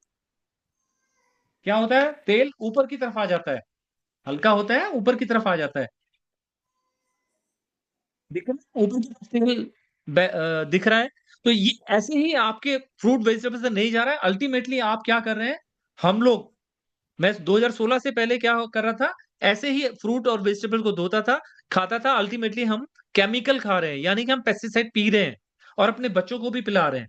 क्या होता है, तेल ऊपर की तरफ आ जाता है, हल्का होता है, ऊपर की तरफ आ जाता है। दिख रहा है ऊपर की तरफ तेल दिख रहा है। तो ये ऐसे ही आपके फ्रूट वेजिटेबल्स से नहीं जा रहा है। अल्टीमेटली आप क्या कर रहे हैं, हम लोग, मैं 2016 से पहले क्या कर रहा था, ऐसे ही फ्रूट और वेजिटेबल को धोता था, खाता था। अल्टीमेटली हम केमिकल खा रहे हैं, यानी कि हम पेस्टिसाइड पी रहे हैं और अपने बच्चों को भी पिला रहे हैं।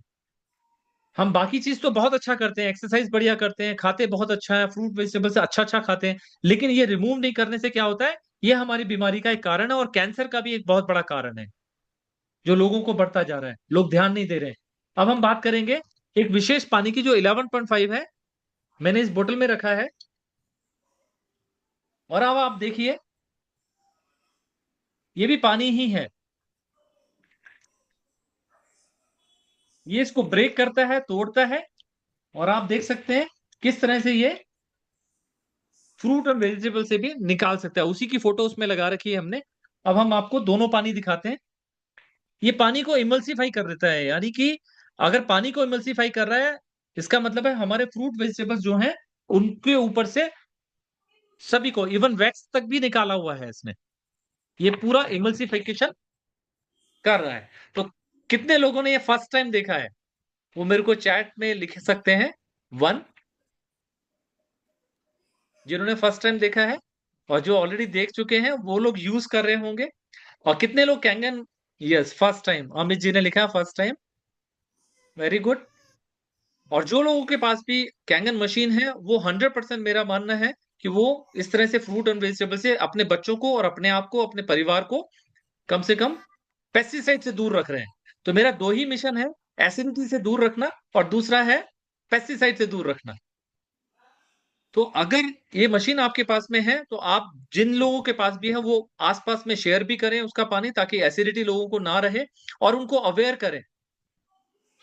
हम बाकी चीज तो बहुत अच्छा करते हैं, एक्सरसाइज बढ़िया करते हैं, खाते बहुत अच्छा है, फ्रूट वेजिटेबल से अच्छा अच्छा खाते हैं, लेकिन ये रिमूव नहीं करने से क्या होता है, ये हमारी बीमारी का एक कारण है, और कैंसर का भी एक बहुत बड़ा कारण है, जो लोगों को बढ़ता जा रहा है, लोग ध्यान नहीं दे रहे हैं। अब हम बात करेंगे एक विशेष पानी की, जो 11.5 है, मैंने इस बोतल में रखा है। और अब आप देखिए, ये भी पानी ही है, ये इसको ब्रेक करता है, तोड़ता है, और आप देख सकते हैं किस तरह से ये फ्रूट और वेजिटेबल से भी निकाल सकता है। उसी की फोटो उसमें लगा रखी है हमने। अब हम आपको दोनों पानी दिखाते हैं। ये पानी को इमल्सिफाई कर देता है, यानी कि अगर पानी को इमल्सिफाई कर रहा है, इसका मतलब है हमारे फ्रूट वेजिटेबल्स जो हैं, उनके ऊपर से सभी को, इवन वैक्स तक भी निकाला हुआ है इसने। ये पूरा इमल्सिफिकेशन कर रहा है। तो कितने लोगों ने ये फर्स्ट टाइम देखा है, वो मेरे को चैट में लिख सकते हैं, 1, जिन्होंने फर्स्ट टाइम देखा है। और जो ऑलरेडी देख चुके हैं वो लोग यूज कर रहे होंगे। और कितने लोग कैंगन, yes first time, Amit ji ने लिखा फर्स्ट टाइम, वेरी गुड। और जो लोगों के पास भी कैंगन मशीन है वो 100% मेरा मानना है कि वो इस तरह से फ्रूट एंड वेजिटेबल से अपने बच्चों को और अपने आप को, अपने परिवार को कम से कम पेस्टिसाइड से दूर रख रहे हैं। तो मेरा दो ही मिशन है, एसिडिटी से दूर रखना और दूसरा है पेस्टिसाइड से दूर रखना। तो अगर ये मशीन आपके पास में है तो आप जिन लोगों के पास भी है वो आसपास में शेयर भी करें उसका पानी, ताकि एसिडिटी लोगों को ना रहे, और उनको अवेयर करें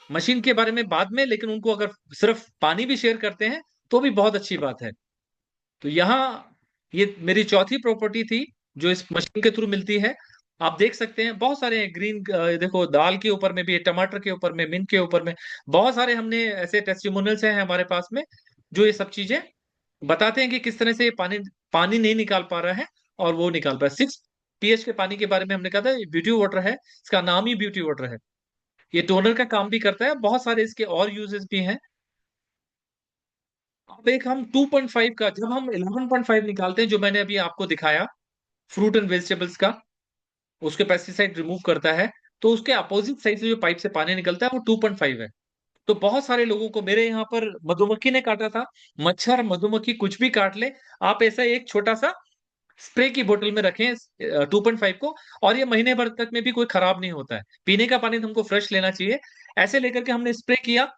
मशीन के बारे में बाद में, लेकिन उनको अगर सिर्फ पानी भी शेयर करते हैं तो भी बहुत अच्छी बात है। तो यहाँ ये मेरी चौथी प्रॉपर्टी थी जो इस मशीन के थ्रू मिलती है। आप देख सकते हैं बहुत सारे ग्रीन, देखो दाल के ऊपर में भी है, टमाटर के ऊपर में, मिंट के ऊपर में, बहुत सारे हमने ऐसे टेस्टिमोनियल्स हैं हमारे पास में जो ये सब चीजें बताते हैं कि किस तरह से ये पानी पानी नहीं निकाल पा रहा है और वो निकाल पा रहा है। 6 pH के पानी के बारे में हमने कहा था, ब्यूटी वाटर है, इसका नाम ही ब्यूटी वाटर है। ये टोनर का काम भी करता है, बहुत सारे इसके और यूजेस भी हैं। अब एक हम 2.5 का, जब हम 11.5 निकालते हैं जो मैंने अभी आपको दिखाया फ्रूट एंड वेजिटेबल्स का, उसके पेस्टिसाइड रिमूव करता है, तो उसके अपोजिट साइड से जो पाइप से पानी निकलता है वो 2.5 है। तो बहुत सारे लोगों को, मेरे यहाँ पर मधुमक्खी ने काटा था, मच्छर मधुमक्खी कुछ भी काट ले, आप ऐसा एक छोटा सा स्प्रे की बोतल में रखें 2.5 को, और ये महीने भर तक में भी कोई खराब नहीं होता है। पीने का पानी तुमको फ्रेश लेना चाहिए। ऐसे लेकर के हमने स्प्रे किया,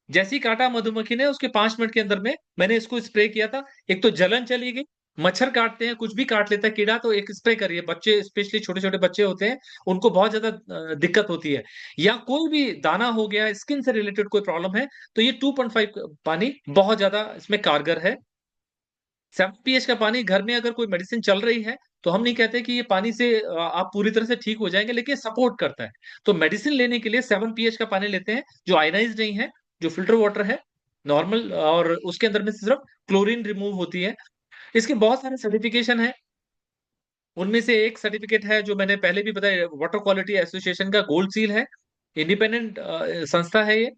जैसे ही काटा मधुमक्खी ने उसके 5 मिनट के अंदर में मैंने इसको स्प्रे किया था, एक तो जलन चली गई। मच्छर काटते हैं, कुछ भी काट लेता है कीड़ा, तो एक स्प्रे करिए। बच्चे स्पेशली छोटे छोटे बच्चे होते हैं, उनको बहुत ज्यादा दिक्कत होती है, या कोई भी दाना हो गया, स्किन से रिलेटेड कोई प्रॉब्लम है, तो ये 2.5 पानी बहुत ज्यादा इसमें कारगर है। 7 pH का पानी, घर में अगर कोई मेडिसिन चल रही है तो हम नहीं कहते कि ये पानी से आप पूरी तरह से ठीक हो जाएंगे, लेकिन सपोर्ट करता है। तो मेडिसिन लेने के लिए 7 pH का पानी लेते हैं, जो आयनाइज नहीं है, जो फिल्टर वाटर है नॉर्मल, और उसके अंदर में सिर्फ क्लोरीन रिमूव होती है। इसके बहुत सारे सर्टिफिकेशन है, उनमें से एक सर्टिफिकेट है जो मैंने पहले भी बताया, वाटर क्वालिटी एसोसिएशन का गोल्ड सील है, इंडिपेंडेंट संस्था है ये।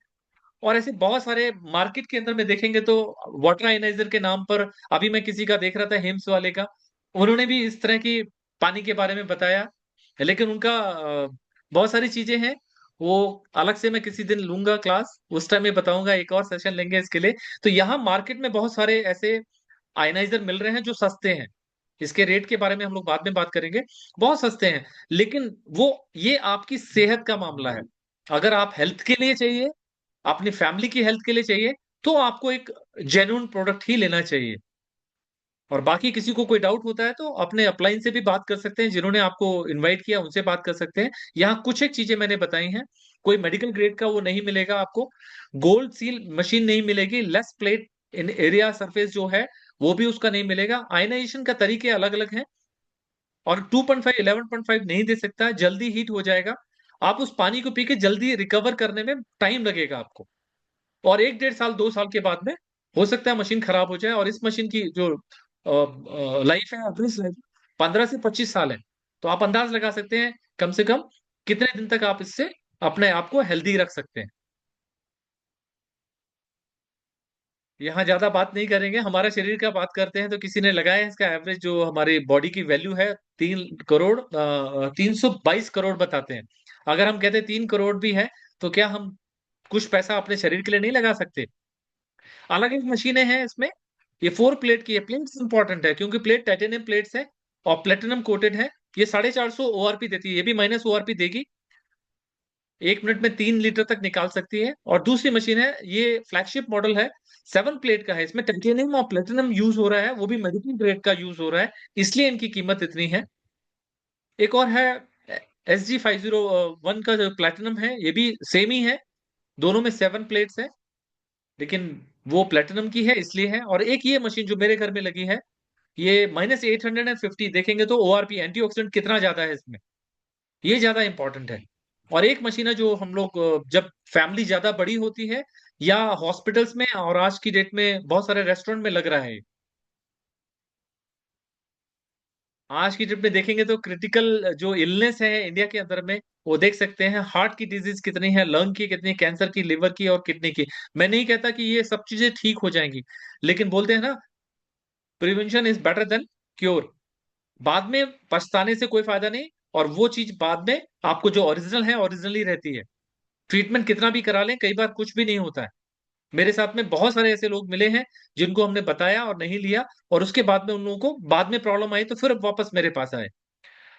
और ऐसे बहुत सारे मार्केट के अंदर में देखेंगे तो वाटर आयनाइजर के नाम पर, अभी मैं किसी का देख रहा था हेम्स वाले का, उन्होंने भी इस तरह की पानी के बारे में बताया, लेकिन उनका बहुत सारी चीजें हैं, वो अलग से मैं किसी दिन लूंगा क्लास, उस टाइम में बताऊंगा, एक और सेशन लेंगे इसके लिए। तो यहाँ मार्केट में बहुत सारे ऐसे आयनाइजर मिल रहे हैं जो सस्ते हैं, इसके रेट के बारे में हम लोग बाद में बात करेंगे, बहुत सस्ते हैं। लेकिन वो, ये आपकी सेहत का मामला है, अगर आप हेल्थ के लिए चाहिए, अपनी फैमिली की हेल्थ के लिए चाहिए, तो आपको एक जेन्युइन प्रोडक्ट ही लेना चाहिए। और बाकी किसी को कोई डाउट होता है तो अपने अपलाइन से भी बात कर सकते हैं, जिन्होंने आपको इनवाइट किया उनसे बात कर सकते हैं। यहाँ कुछ एक चीजें मैंने बताई हैं, कोई मेडिकल ग्रेड का वो नहीं मिलेगा आपको, गोल्ड सील मशीन नहीं मिलेगी, लेस प्लेट इन एरिया सरफेस जो है वो भी उसका नहीं मिलेगा, आयनाइजेशन का तरीके अलग अलग हैं, और 2.5 11.5 नहीं दे सकता, जल्दी हीट हो जाएगा, आप उस पानी को पी के जल्दी रिकवर करने में टाइम लगेगा आपको, और 1 1.5 साल 2 साल के बाद में हो सकता है मशीन खराब हो जाए। और इस मशीन की जो लाइफ है, एवरेज लाइफ 15 से 25 साल है। तो आप अंदाज लगा सकते हैं कम से कम कितने दिन तक आप इससे अपने आप को हेल्दी रख सकते हैं। यहाँ ज्यादा बात नहीं करेंगे, हमारा शरीर का बात करते हैं, तो किसी ने लगाया है इसका एवरेज जो हमारी बॉडी की वैल्यू है 322 करोड़ बताते हैं। अगर हम कहते हैं 3 करोड़ भी है, तो क्या हम कुछ पैसा अपने शरीर के लिए नहीं लगा सकते? अलग एक मशीनें हैं इसमें, ये 4 प्लेट की है, प्लेट्स इंपॉर्टेंट है क्योंकि प्लेट टाइटेनियम प्लेट्स है और प्लेटिनम कोटेड है। ये 450 ओआरपी देती है, ये भी माइनस ओआरपी देगी, 1 मिनट में 3 लीटर तक निकाल सकती है। और दूसरी मशीन है, ये फ्लैगशिप मॉडल है, 7 प्लेट का है, इसमें टाइटेनियम और प्लेटिनम यूज हो रहा है, वो भी मेडिकल ग्रेड का यूज हो रहा है, इसलिए इनकी कीमत इतनी है। एक और है SG501 का जो प्लेटिनम है, ये भी सेम ही है, दोनों में 7 प्लेट्स है, लेकिन वो प्लेटिनम की है इसलिए है। और एक ये मशीन जो मेरे घर में लगी है, ये -850 देखेंगे तो ओआरपी एंटीऑक्सीडेंट कितना ज्यादा है इसमें, ये ज्यादा इंपॉर्टेंट है। और एक मशीन है जो हम लोग जब फैमिली ज्यादा बड़ी होती है या हॉस्पिटल्स में, और आज की डेट में बहुत सारे रेस्टोरेंट में लग रहा है, आज की डेट में देखेंगे तो क्रिटिकल जो इलनेस है इंडिया के अंदर में, वो देख सकते हैं, हार्ट की डिजीज कितनी है, लंग की कितनी, कैंसर की, लिवर की और किडनी की। मैं नहीं कहता कि ये सब चीजें ठीक हो जाएंगी, लेकिन बोलते हैं ना, prevention is better than cure. बाद में पछताने से कोई फायदा नहीं, और वो चीज बाद में आपको जो ओरिजिनल है ओरिजिनली रहती है। ट्रीटमेंट कितना भी करा लें, कई बार कुछ भी नहीं होता है। मेरे साथ में बहुत सारे ऐसे लोग मिले हैं जिनको हमने बताया और नहीं लिया, और उसके बाद में उन लोगों को बाद में प्रॉब्लम आई तो फिर वापस मेरे पास आए।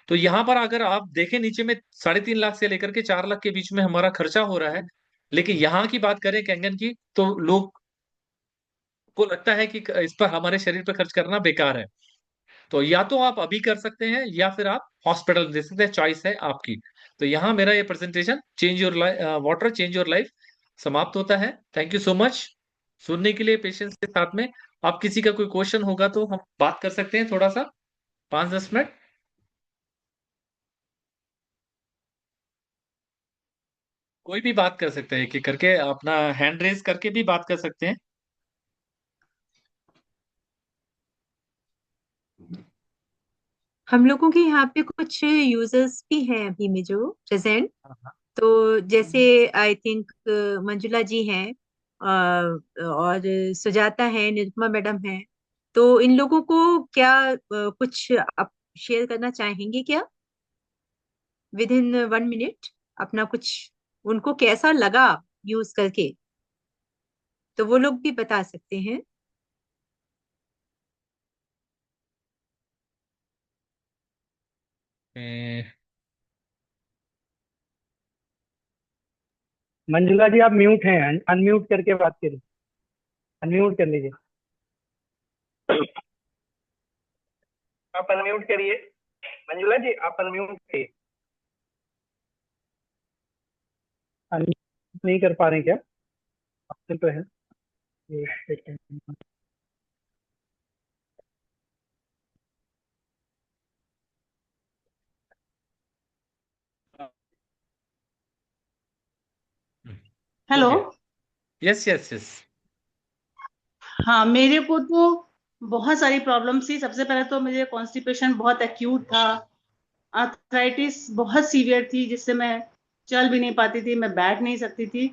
तो यहाँ पर अगर आप देखें, नीचे में 3.5 लाख से लेकर के 4 लाख के बीच में हमारा खर्चा हो रहा है। लेकिन यहाँ की बात करें कैंगन की, तो लोग को लगता है कि इस पर हमारे शरीर पर खर्च करना बेकार है। तो या तो आप अभी कर सकते हैं या फिर आप हॉस्पिटल दे सकते हैं, चॉइस है आपकी। तो यहाँ मेरा ये presentation change your water change your life समाप्त होता है। थैंक यू सो मच सुनने के लिए, पेशेंस के साथ में। आप किसी का कोई क्वेश्चन होगा तो हम बात कर सकते हैं थोड़ा सा, 5-10 मिनट। कोई भी बात कर सकते हैं, एक एक करके अपना हैंड रेज करके भी बात कर सकते हैं। हम लोगों के यहाँ पे कुछ यूजर्स भी हैं अभी में जो प्रेजेंट। हाँ, हाँ। तो जैसे आई थिंक मंजुला जी हैं, और सुजाता है, निरुपमा मैडम है। तो इन लोगों को क्या कुछ आप शेयर करना चाहेंगे क्या, विद इन 1 मिनट, अपना कुछ, उनको कैसा लगा यूज करके, तो वो लोग भी बता सकते हैं। ए, मंजुला जी आप म्यूट हैं, अनम्यूट करके बात करिए, अनम्यूट कर लीजिए। आप अनम्यूट करिए, मंजुला जी आप अनम्यूट करिए। अनम्यूट नहीं कर पा रहे हैं क्या? ऑप्शन तो है। एक सेकंड। हो हेलो। गया। Yes yes yes. हाँ, मेरे को तो बहुत सारी प्रॉब्लम्स थी। सबसे पहले तो मुझे कॉन्स्टिपेशन बहुत एक्यूट था। आर्थराइटिस बहुत सीवियर थी, जिससे मैं चल भी नहीं पाती थी, मैं बैठ नहीं सकती थी।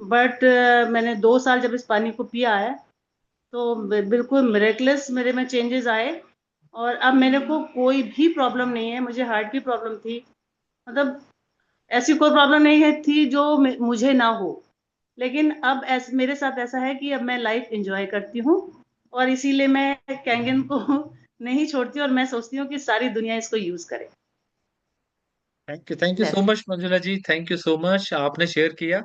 बट मैंने 2 साल जब इस पानी को पिया है तो बिल्कुल मिरेकलेस मेरे में चेंजेस आए। और अब मेरे को कोई भी प्रॉब्लम नहीं है। मुझे हार्ट की प्रॉब्लम थी, मतलब ऐसी कोई प्रॉब्लम नहीं है थी जो मुझे ना हो। लेकिन अब मेरे साथ ऐसा है कि अब मैं लाइफ एंजॉय करती हूँ, और इसीलिए मैं कैंगन को नहीं छोड़ती, और मैं सोचती हूँ कि सारी दुनिया इसको यूज करे। Thank you so That's- much Manjula ji, thank you so much, आपने शेयर किया।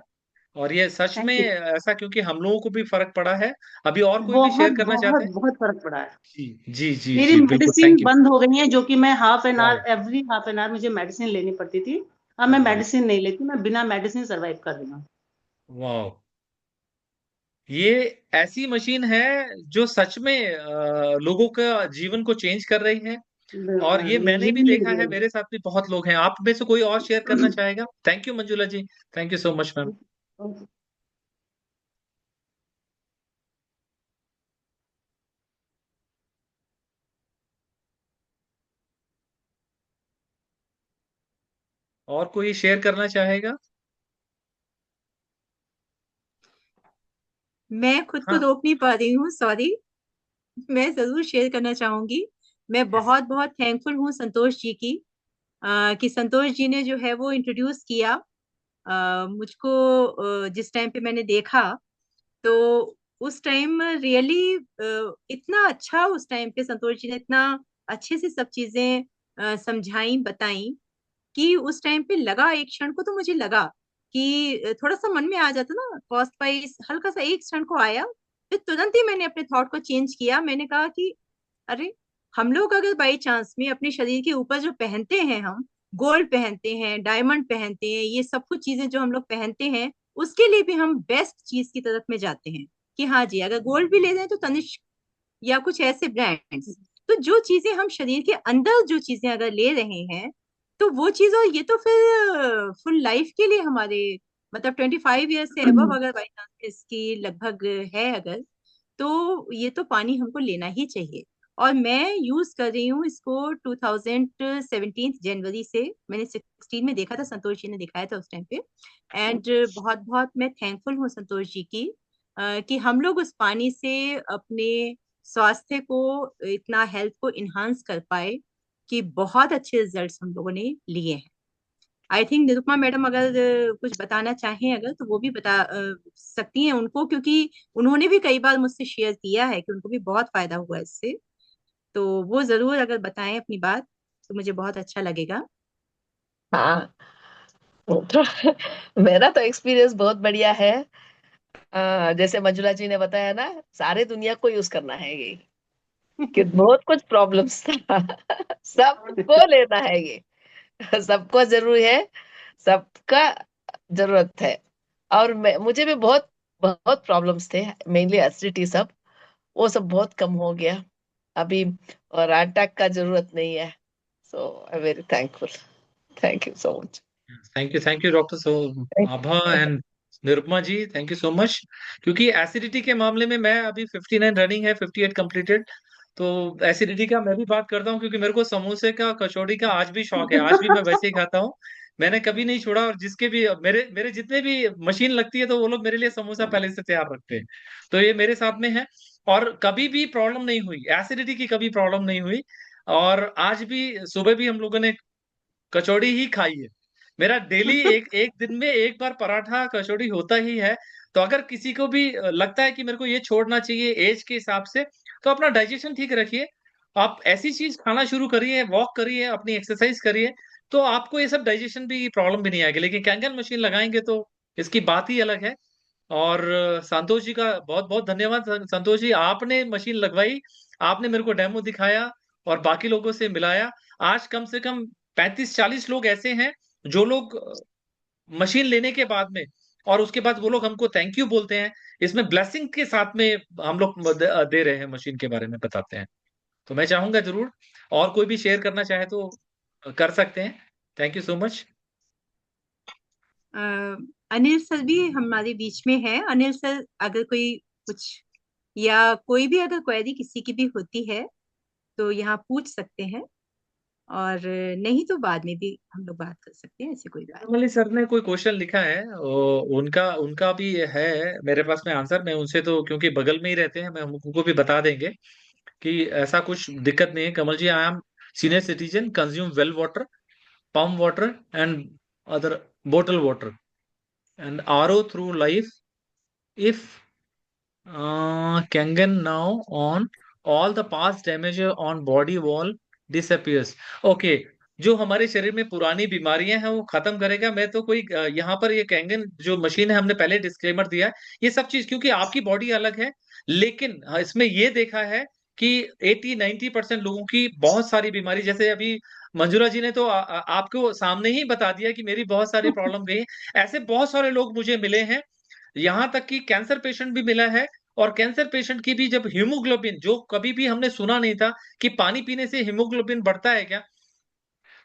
और ये सच में थैंक यू। ऐसा, क्योंकि हम लोगों को भी फर्क पड़ा है। अभी और कोई भी बहुत शेयर करना चाहते बहुत हैं? बहुत फर्क पड़ा है। जी जी जी मेरी जी, बिल्कुल, मेडिसिन थैंक यू। बंद हो गई है, जो कि मैं हाफ एन वाह। Hour, every half an hour मुझे मेडिसिन लेनी पड़ती थी। अब मैं वाह। मेडिसिन नहीं लेती, मैं बिना मेडिसिन सरवाइव कर रही हूँ। वाह। ये ऐसी मशीन है जो सच में लोगों का जीवन को चेंज कर रही है। और ये बिल्कुल, मैंने भी रियली देखा है, रियली। मेरे साथ भी बहुत लोग हैं। आप में से कोई और शेयर करना चाहेगा? Thank you Manjula ji, thank you so much ma'am. और कोई शेयर करना चाहेगा? मैं खुद को हाँ। रोक नहीं पा रही हूँ, सॉरी। मैं जरूर शेयर करना चाहूंगी। मैं यस। बहुत बहुत थैंकफुल हूँ संतोष जी की, कि संतोष जी ने जो है वो इंट्रोड्यूस किया मुझको। जिस टाइम पे मैंने देखा, तो उस टाइम रियली इतना अच्छा, उस टाइम पे संतोष जी ने इतना अच्छे से सब चीजें समझाई, बताई, कि उस टाइम पे लगा, एक क्षण को तो मुझे लगा कि थोड़ा सा मन में आ जाता ना कॉस्ट वाइज, हल्का सा एक क्षण को आया। फिर तुरंत ही मैंने अपने थॉट को चेंज किया। मैंने कहा कि अरे, हम लोग अगर बाई चांस में अपने शरीर के ऊपर जो पहनते हैं, हम गोल्ड पहनते हैं, डायमंड पहनते हैं, ये सब कुछ चीजें जो हम लोग पहनते हैं, उसके लिए भी हम बेस्ट चीज की तरफ में जाते हैं कि हाँ जी, अगर गोल्ड भी ले रहे हैं तो तनिष्क या कुछ ऐसे ब्रांड्स। तो जो चीजें हम शरीर के अंदर, जो चीजें अगर ले रहे हैं, तो वो चीज, और ये तो फिर फुल लाइफ के लिए हमारे, मतलब 25 ईयर से अबव अगर बाई चांस इसकी लगभग है अगर, तो ये तो पानी हमको लेना ही चाहिए। और मैं यूज कर रही हूँ इसको 2017 जनवरी से। मैंने 16 में देखा था, संतोष जी ने दिखाया था उस टाइम पे। एंड बहुत बहुत मैं थैंकफुल हूँ संतोष जी की, कि हम लोग उस पानी से अपने स्वास्थ्य को, इतना हेल्थ को इन्हांस कर पाए। कि बहुत अच्छे रिजल्ट्स हम लोगों ने लिए हैं। आई थिंक निरुपमा मैडम अगर कुछ बताना चाहें अगर, तो वो भी बता सकती हैं उनको, क्योंकि उन्होंने भी कई बार मुझसे शेयर किया है कि उनको भी बहुत फायदा हुआ इससे। तो वो जरूर अगर बताएं अपनी बात तो मुझे बहुत अच्छा लगेगा। हाँ, तो मेरा तो एक्सपीरियंस बहुत बढ़िया है। जैसे मंजुला जी ने बताया ना, सारे दुनिया को यूज करना है ये, कि बहुत कुछ प्रॉब्लम्स था। सबको लेना है ये, सबको जरूरी है, सबका जरूरत है। और मुझे भी बहुत बहुत प्रॉब्लम्स थे, मेनली एसिडिटी, सब वो सब बहुत कम हो गया अभी, और अटैक का जरूरत नहीं है। So I very thankful. Thank you so much. Thank you doctor Abha and Nirupama ji, thank you so much. क्योंकि एसिडिटी के मामले में मैं अभी 59 रनिंग है, 58 कंप्लीटेड। तो एसिडिटी का मैं भी बात करता हूँ, क्योंकि मेरे को समोसे का, कचौड़ी का आज भी शौक है, आज भी मैं वैसे ही खाता हूँ। मैंने कभी नहीं छोड़ा, और जिसके भी मेरे मेरे जितने भी मशीन लगती है तो वो लोग मेरे लिए समोसा पहले से तैयार रखते हैं। तो ये मेरे साथ में है, और कभी भी प्रॉब्लम नहीं हुई, एसिडिटी की कभी प्रॉब्लम नहीं हुई। और आज भी सुबह भी हम लोगों ने कचौड़ी ही खाई है। मेरा डेली एक एक दिन में एक बार पराठा कचौड़ी होता ही है। तो अगर किसी को भी लगता है कि मेरे को ये छोड़ना चाहिए एज के हिसाब से, तो अपना डाइजेशन ठीक रखिए। आप ऐसी चीज खाना शुरू करिए, वॉक करिए, अपनी एक्सरसाइज करिए, तो आपको ये सब डाइजेशन भी प्रॉब्लम भी नहीं आएगी। लेकिन कैंगन मशीन लगाएंगे तो इसकी बात ही अलग है। और संतोष जी का बहुत बहुत धन्यवाद। संतोष जी, आपने मशीन लगवाई, आपने मेरे को डेमो दिखाया और बाकी लोगों से मिलाया। आज कम से कम 35-40 लोग ऐसे हैं जो लोग मशीन लेने के बाद में, और उसके बाद वो लोग हमको थैंक यू बोलते हैं। इसमें ब्लेसिंग के साथ में हम लोग दे रहे हैं, मशीन के बारे में बताते हैं। तो मैं चाहूंगा जरूर, और कोई भी शेयर करना चाहे तो कर सकते हैं। Thank you so much. Anil sir भी हमारे बीच में है। अनिल सर, अगर कोई कुछ या कोई भी अगर क्वेरी किसी की भी होती है तो यहाँ पूछ सकते हैं, और नहीं तो बाद में भी हम लोग बात कर सकते हैं, ऐसी कोई बात नहीं। नॉर्मली सर ने कोई क्वेश्चन लिखा है, उनका उनका भी है मेरे पास में आंसर। मैं उनसे तो क्योंकि बगल में ही रहते हैं, मैं उनको भी बता देंगे कि ऐसा कुछ दिक्कत नहीं है। Kamal ji, I am senior citizen, consume well water, pump water and other bottle water and RO through life. If Kangen now on, all the past damage on body wall disappears. Okay, जो हमारे शरीर में पुरानी बीमारियां हैं वो खत्म करेगा। मैं तो कोई यहाँ पर ये कैंगन जो मशीन है, हमने पहले डिस्क्लेमर दिया है, ये सब चीज क्योंकि आपकी बॉडी अलग है। लेकिन इसमें ये देखा है कि 80-90% लोगों की बहुत सारी बीमारी, जैसे अभी मंजुला जी ने तो आपको सामने ही बता दिया कि मेरी बहुत सारी प्रॉब्लम गई। ऐसे बहुत सारे लोग मुझे मिले हैं, यहाँ तक कि कैंसर पेशेंट भी मिला है। और कैंसर पेशेंट की भी जब हीमोग्लोबिन, जो कभी भी हमने सुना नहीं था कि पानी पीने से हीमोग्लोबिन बढ़ता है क्या,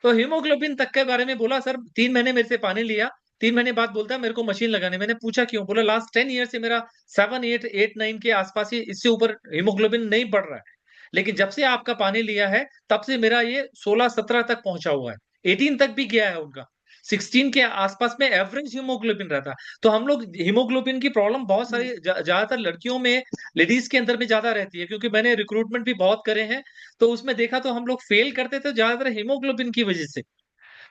तो हीमोग्लोबिन तक के बारे में बोला, सर 3 महीने मेरे से पानी लिया, 3 महीने बाद बोलता है मेरे को मशीन लगाने। मैंने पूछा क्यों, बोला लास्ट 10 ईयर से मेरा 7, 8, 8, 9 के आसपास ही, इससे ऊपर हीमोग्लोबिन नहीं बढ़ रहा है। लेकिन जब से आपका पानी लिया है तब से मेरा ये 16-17 तक पहुंचा हुआ है, 18 तक भी गया है उनका, 16 के आसपास में एवरेज हीमोग्लोबिन रहता है। तो हम लोग हीमोग्लोबिन की प्रॉब्लम बहुत सारी ज्यादातर लड़कियों में, लेडीज के अंदर में ज्यादा रहती है, क्योंकि मैंने रिक्रूटमेंट भी बहुत करे हैं। तो उसमें देखा तो हम लोग फेल करते थे ज्यादातर हीमोग्लोबिन की वजह से।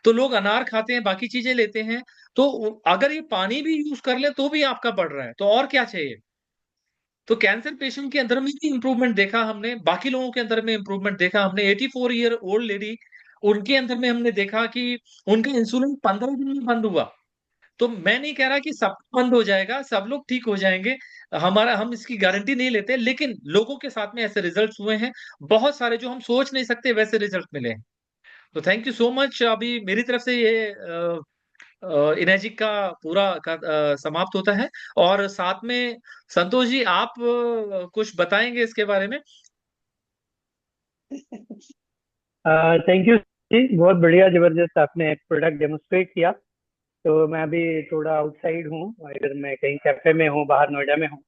तो लोग अनार खाते हैं, बाकी चीजें लेते हैं, तो अगर ये पानी भी यूज कर ले तो भी आपका बढ़ रहा है, तो और क्या चाहिए। तो कैंसर पेशेंट के अंदर में भी इंप्रूवमेंट देखा हमने, बाकी लोगों के अंदर में इंप्रूवमेंट देखा हमने। 84 ईयर ओल्ड लेडी, उनके अंदर में हमने देखा कि उनका इंसुलिन 15 दिन में बंद हुआ। तो मैं नहीं कह रहा कि सब बंद हो जाएगा, सब लोग ठीक हो जाएंगे, हम इसकी गारंटी नहीं लेते, लेकिन लोगों के साथ में ऐसे रिजल्ट्स हुए हैं बहुत सारे, जो हम सोच नहीं सकते वैसे रिजल्ट मिले हैं। तो थैंक यू सो मच। अभी मेरी तरफ से ये इनर्जी का पूरा समाप्त होता है। और साथ में संतोष जी, आप कुछ बताएंगे इसके बारे में। थैंक यू जी, बहुत बढ़िया, जबरदस्त आपने प्रोडक्ट डेमोन्स्ट्रेट किया। तो मैं अभी थोड़ा आउटसाइड हूँ, इधर मैं कहीं कैफे में हूँ, बाहर नोएडा में हूँ,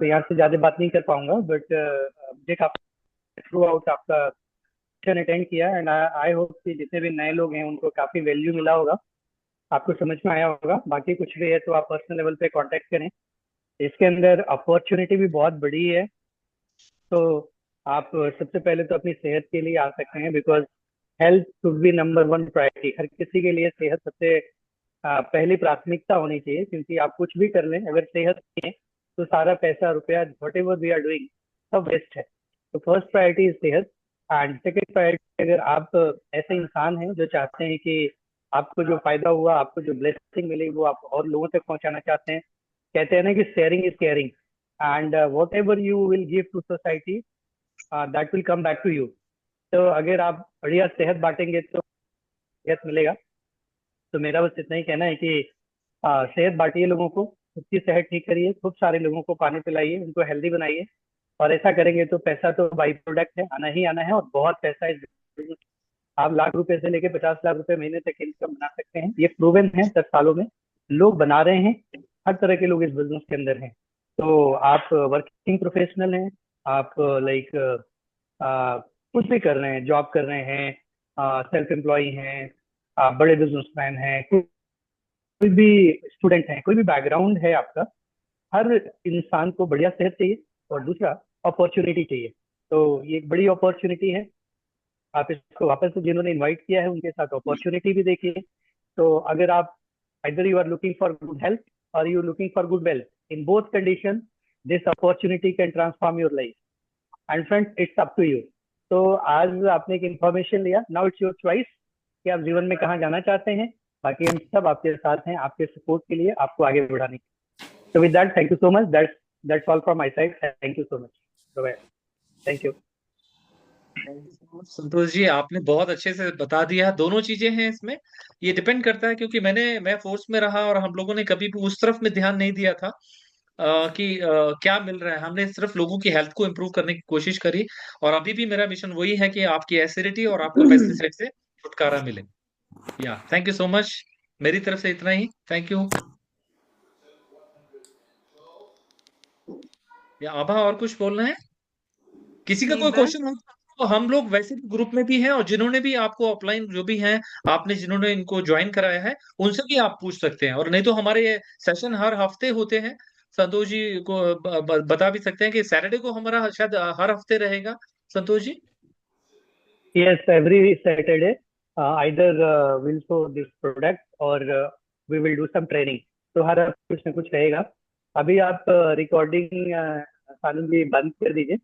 तो यहाँ से ज़्यादा बात नहीं कर पाऊंगा। बट देख, आप थ्रू आउट आपका सेशन अटेंड किया, एंड आई होप कि जितने भी नए लोग हैं उनको काफ़ी वैल्यू मिला होगा, आपको समझ में आया होगा। बाकी कुछ भी है तो आप पर्सनल लेवल पे कांटेक्ट करें। इसके अंदर अपॉर्चुनिटी भी बहुत बड़ी है। तो आप सबसे पहले तो अपनी सेहत के लिए आ सकते हैं, because health should be number one priority. हर किसी के लिए सेहत सबसे पहली प्राथमिकता होनी चाहिए, क्योंकि आप कुछ भी कर लें, अगर सेहत नहीं है तो सारा पैसा रुपया whatever we are doing सब वेस्ट है। तो फर्स्ट प्रायोरिटी इज सेहत। एंड सेकेंड प्रायोरिटी, अगर आप ऐसे इंसान हैं जो चाहते हैं कि आपको जो फायदा हुआ, आपको जो ब्लेसिंग मिली, वो आप और लोगों तक पहुंचाना चाहते हैं, कहते हैं ना कि sharing is caring, and whatever you will give to society that will come back to you. तो अगर आप बढ़िया सेहत बांटेंगे तो सेहत मिलेगा। तो मेरा बस इतना ही कहना है कि सेहत बांटिए लोगों को, खुद की सेहत ठीक करिए, खूब सारे लोगों को पानी पिलाइए, उनको हेल्दी बनाइए, और ऐसा करेंगे तो पैसा तो बाई प्रोडक्ट है, आना ही आना है, और बहुत पैसा है। आप लाख रुपए से लेके 50 लाख रुपए महीने तक इनकम बना सकते हैं, ये प्रूवन है, 10 सालों में लोग बना रहे हैं, हर तरह के लोग इस बिजनेस के अंदर हैं। तो आप वर्किंग प्रोफेशनल हैं, आप लाइक कुछ भी कर रहे हैं, जॉब कर रहे हैं, सेल्फ एम्प्लॉय हैं, आप बड़े बिजनेसमैन हैं, कोई भी स्टूडेंट है, कोई भी बैकग्राउंड है आपका, हर इंसान को बढ़िया सेहत चाहिए, और दूसरा अपॉर्चुनिटी चाहिए। तो ये एक बड़ी अपॉर्चुनिटी है, आप इसको वापस से जिन्होंने इनवाइट किया है उनके साथ अपॉर्चुनिटी भी देखिए। तो अगर आप either you are looking for good health or you looking for good wealth, in both conditions this opportunity can transform your life, and friends it's up to you। तो आज आपने एक इंफॉर्मेशन लिया, नाउ इट्स योर चॉइस कि आप जीवन में कहाँ जाना चाहते हैं। बाकी हम सब आपके साथ हैं, आपके सपोर्ट के लिए, आपको आगे बढ़ाने के लिए। So with that, thank you so much. That's all from my side. Thank you so much. Bye. Thank you. Santosh ji, आपने बहुत अच्छे से बता दिया। दोनों चीजें हैं इसमें, ये डिपेंड करता है, क्योंकि मैं फोर्स में रहा और हम लोगों ने कभी भी उस तरफ में ध्यान नहीं दिया था कि क्या मिल रहा है। हमने सिर्फ लोगों की हेल्थ को इम्प्रूव करने की कोशिश करी, और अभी भी मेरा मिशन वही है कि आपकी एसिडिटी और आपको पेस्टिसाइड से छुटकारा मिले। या थैंक यू सो मच, मेरी तरफ से इतना ही। Thank you. या आभा और कुछ बोलना है? किसी का नहीं, कोई बस क्वेश्चन हो तो हम लोग वैसे भी ग्रुप में भी हैं, और जिन्होंने भी आपको ऑफलाइन जो भी हैं, आपने जिन्होंने इनको ज्वाइन कराया है, उनसे भी आप पूछ सकते हैं। और नहीं तो हमारे ये सेशन हर हफ्ते होते हैं। संतोष जी को बता भी सकते हैं कि सैटरडे को हमारा शायद हर हफ्ते रहेगा। Santosh ji, Yes, every Saturday, either we'll show this product or we will do some training. तो हर कुछ न कुछ रहेगा। अभी आप रिकॉर्डिंग सानू जी बंद कर दीजिए।